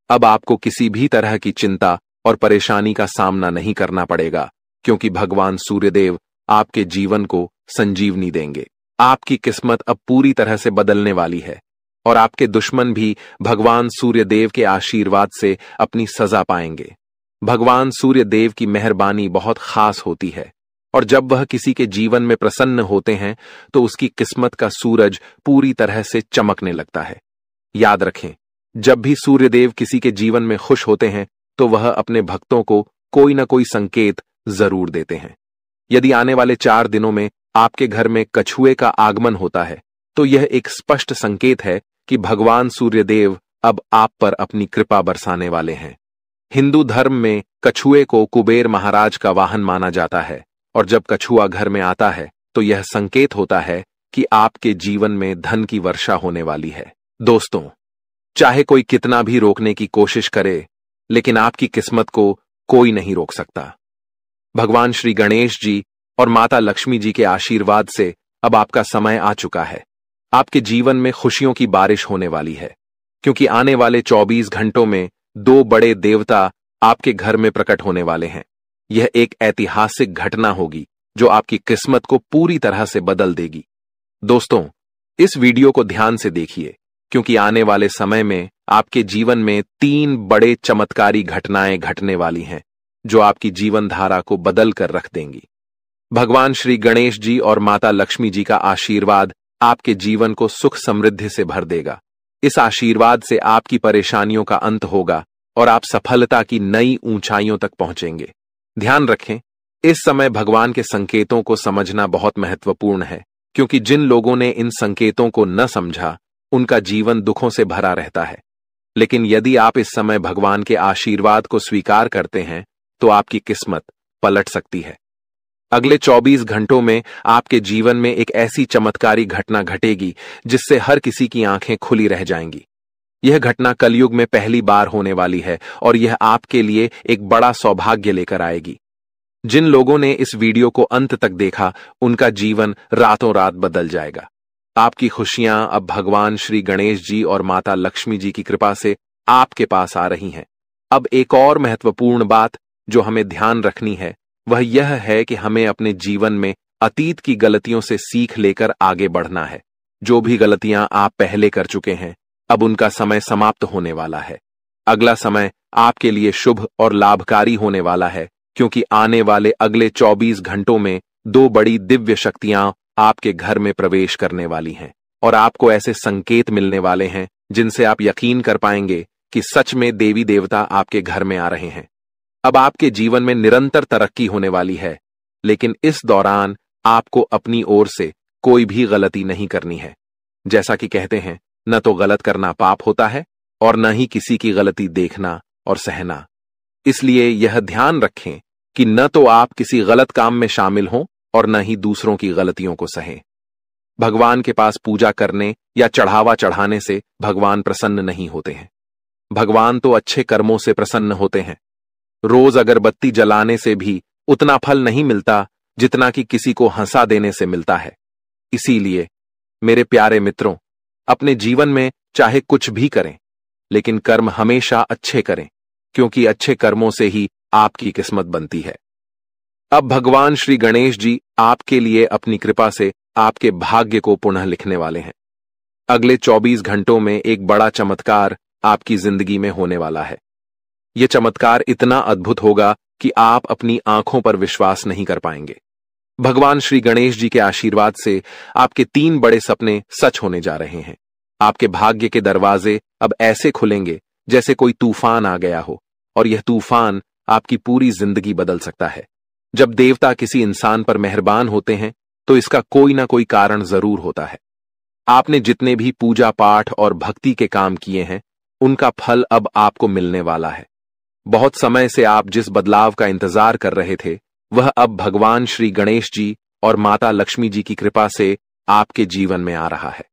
अब आपको किसी भी तरह की चिंता और परेशानी का सामना नहीं करना पड़ेगा, क्योंकि भगवान सूर्यदेव आपके जीवन को संजीवनी देंगे। आपकी किस्मत अब पूरी तरह से बदलने वाली है और आपके दुश्मन भी भगवान सूर्यदेव के आशीर्वाद से अपनी सजा पाएंगे। भगवान सूर्यदेव की मेहरबानी बहुत खास होती है और जब वह किसी के जीवन में प्रसन्न होते हैं तो उसकी किस्मत का सूरज पूरी तरह से चमकने लगता है। याद रखें, जब भी सूर्यदेव किसी के जीवन में खुश होते हैं तो वह अपने भक्तों को कोई ना कोई संकेत जरूर देते हैं। यदि आने वाले 4 दिनों में आपके घर में कछुए का आगमन होता है तो यह एक स्पष्ट संकेत है कि भगवान सूर्यदेव अब आप पर अपनी कृपा बरसाने वाले हैं। हिंदू धर्म में कछुए को कुबेर महाराज का वाहन माना जाता है और जब कछुआ घर में आता है तो यह संकेत होता है कि आपके जीवन में धन की वर्षा होने वाली है। दोस्तों, चाहे कोई कितना भी रोकने की कोशिश करे, लेकिन आपकी किस्मत को कोई नहीं रोक सकता। भगवान श्री गणेश जी और माता लक्ष्मी जी के आशीर्वाद से अब आपका समय आ चुका है। आपके जीवन में खुशियों की बारिश होने वाली है, क्योंकि आने वाले 24 घंटों में 2 बड़े देवता आपके घर में प्रकट होने वाले हैं। यह एक ऐतिहासिक घटना होगी जो आपकी किस्मत को पूरी तरह से बदल देगी। दोस्तों, इस वीडियो को ध्यान से देखिए, क्योंकि आने वाले समय में आपके जीवन में 3 बड़े चमत्कारी घटनाएं घटने वाली हैं जो आपकी जीवन धारा को बदल कर रख देंगी। भगवान श्री गणेश जी और माता लक्ष्मी जी का आशीर्वाद आपके जीवन को सुख समृद्धि से भर देगा। इस आशीर्वाद से आपकी परेशानियों का अंत होगा और आप सफलता की नई ऊंचाइयों तक पहुंचेंगे। ध्यान रखें, इस समय भगवान के संकेतों को समझना बहुत महत्वपूर्ण है, क्योंकि जिन लोगों ने इन संकेतों को न समझा उनका जीवन दुखों से भरा रहता है। लेकिन यदि आप इस समय भगवान के आशीर्वाद को स्वीकार करते हैं तो आपकी किस्मत पलट सकती है। अगले 24 घंटों में आपके जीवन में एक ऐसी चमत्कारी घटना घटेगी जिससे हर किसी की आंखें खुली रह जाएंगी। यह घटना कलयुग में पहली बार होने वाली है और यह आपके लिए एक बड़ा सौभाग्य लेकर आएगी। जिन लोगों ने इस वीडियो को अंत तक देखा उनका जीवन रातों रात बदल जाएगा। आपकी खुशियां अब भगवान श्री गणेश जी और माता लक्ष्मी जी की कृपा से आपके पास आ रही हैं। अब एक और महत्वपूर्ण बात जो हमें ध्यान रखनी है वह यह है कि हमें अपने जीवन में अतीत की गलतियों से सीख लेकर आगे बढ़ना है। जो भी गलतियां आप पहले कर चुके हैं अब उनका समय समाप्त होने वाला है। अगला समय आपके लिए शुभ और लाभकारी होने वाला है, क्योंकि आने वाले अगले 24 घंटों में 2 बड़ी दिव्य शक्तियां आपके घर में प्रवेश करने वाली हैं और आपको ऐसे संकेत मिलने वाले हैं जिनसे आप यकीन कर पाएंगे कि सच में देवी देवता आपके घर में आ रहे हैं। अब आपके जीवन में निरंतर तरक्की होने वाली है, लेकिन इस दौरान आपको अपनी ओर से कोई भी गलती नहीं करनी है। जैसा कि कहते हैं, न तो गलत करना पाप होता है और न ही किसी की गलती देखना और सहना। इसलिए यह ध्यान रखें कि न तो आप किसी गलत काम में शामिल हों और न ही दूसरों की गलतियों को सहें। भगवान के पास पूजा करने या चढ़ावा चढ़ाने से भगवान प्रसन्न नहीं होते हैं। भगवान तो अच्छे कर्मों से प्रसन्न होते हैं। रोज अगरबत्ती जलाने से भी उतना फल नहीं मिलता जितना कि किसी को हंसा देने से मिलता है। इसीलिए मेरे प्यारे मित्रों, अपने जीवन में चाहे कुछ भी करें, लेकिन कर्म हमेशा अच्छे करें, क्योंकि अच्छे कर्मों से ही आपकी किस्मत बनती है। अब भगवान श्री गणेश जी आपके लिए अपनी कृपा से आपके भाग्य को पुनः लिखने वाले हैं। अगले 24 घंटों में एक बड़ा चमत्कार आपकी जिंदगी में होने वाला है। यह चमत्कार इतना अद्भुत होगा कि आप अपनी आंखों पर विश्वास नहीं कर पाएंगे। भगवान श्री गणेश जी के आशीर्वाद से आपके 3 बड़े सपने सच होने जा रहे हैं। आपके भाग्य के दरवाजे अब ऐसे खुलेंगे जैसे कोई तूफान आ गया हो, और यह तूफान आपकी पूरी जिंदगी बदल सकता है। जब देवता किसी इंसान पर मेहरबान होते हैं तो इसका कोई ना कोई कारण जरूर होता है। आपने जितने भी पूजा पाठ और भक्ति के काम किए हैं उनका फल अब आपको मिलने वाला है। बहुत समय से आप जिस बदलाव का इंतजार कर रहे थे वह अब भगवान श्री गणेश जी और माता लक्ष्मी जी की कृपा से आपके जीवन में आ रहा है।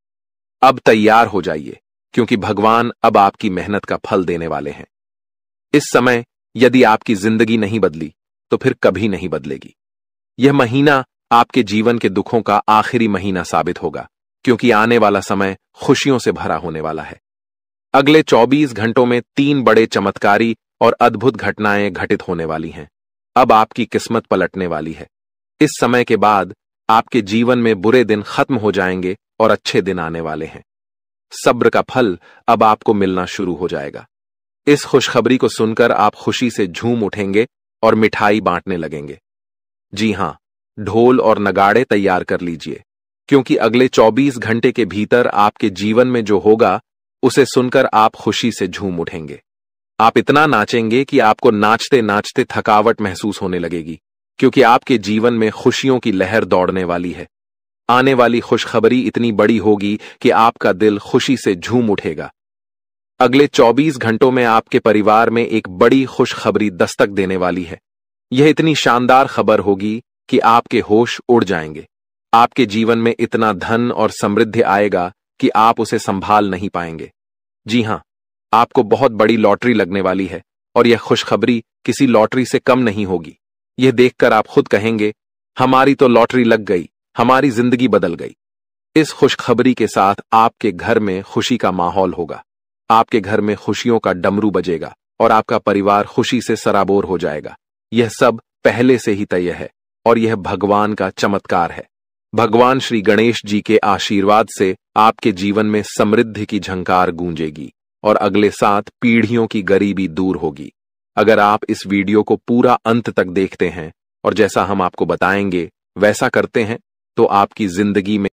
अब तैयार हो जाइए, क्योंकि भगवान अब आपकी मेहनत का फल देने वाले हैं। इस समय यदि आपकी जिंदगी नहीं बदली तो फिर कभी नहीं बदलेगी। यह महीना आपके जीवन के दुखों का आखिरी महीना साबित होगा, क्योंकि आने वाला समय खुशियों से भरा होने वाला है। अगले 24 घंटों में 3 बड़े चमत्कारी और अद्भुत घटनाएं घटित होने वाली हैं। अब आपकी किस्मत पलटने वाली है। इस समय के बाद आपके जीवन में बुरे दिन खत्म हो जाएंगे और अच्छे दिन आने वाले हैं। सब्र का फल अब आपको मिलना शुरू हो जाएगा। इस खुशखबरी को सुनकर आप खुशी से झूम उठेंगे और मिठाई बांटने लगेंगे। जी हां, ढोल और नगाड़े तैयार कर लीजिए, क्योंकि अगले 24 घंटे के भीतर आपके जीवन में जो होगा उसे सुनकर आप खुशी से झूम उठेंगे। आप इतना नाचेंगे कि आपको नाचते नाचते थकावट महसूस होने लगेगी, क्योंकि आपके जीवन में खुशियों की लहर दौड़ने वाली है। आने वाली खुशखबरी इतनी बड़ी होगी कि आपका दिल खुशी से झूम उठेगा। अगले 24 घंटों में आपके परिवार में एक बड़ी खुशखबरी दस्तक देने वाली है। यह इतनी शानदार खबर होगी कि आपके होश उड़ जाएंगे। आपके जीवन में इतना धन और समृद्धि आएगा कि आप उसे संभाल नहीं पाएंगे। जी हां, आपको बहुत बड़ी लॉटरी लगने वाली है और यह खुशखबरी किसी लॉटरी से कम नहीं होगी। यह देखकर आप खुद कहेंगे, हमारी तो लॉटरी लग गई, हमारी जिंदगी बदल गई। इस खुशखबरी के साथ आपके घर में खुशी का माहौल होगा। आपके घर में खुशियों का डमरू बजेगा और आपका परिवार खुशी से सराबोर हो जाएगा। यह सब पहले से ही तय है और यह भगवान का चमत्कार है। भगवान श्री गणेश जी के आशीर्वाद से आपके जीवन में समृद्धि की झंकार गूंजेगी और अगले 7 पीढ़ियों की गरीबी दूर होगी। अगर आप इस वीडियो को पूरा अंत तक देखते हैं और जैसा हम आपको बताएंगे वैसा करते हैं, तो आपकी जिंदगी में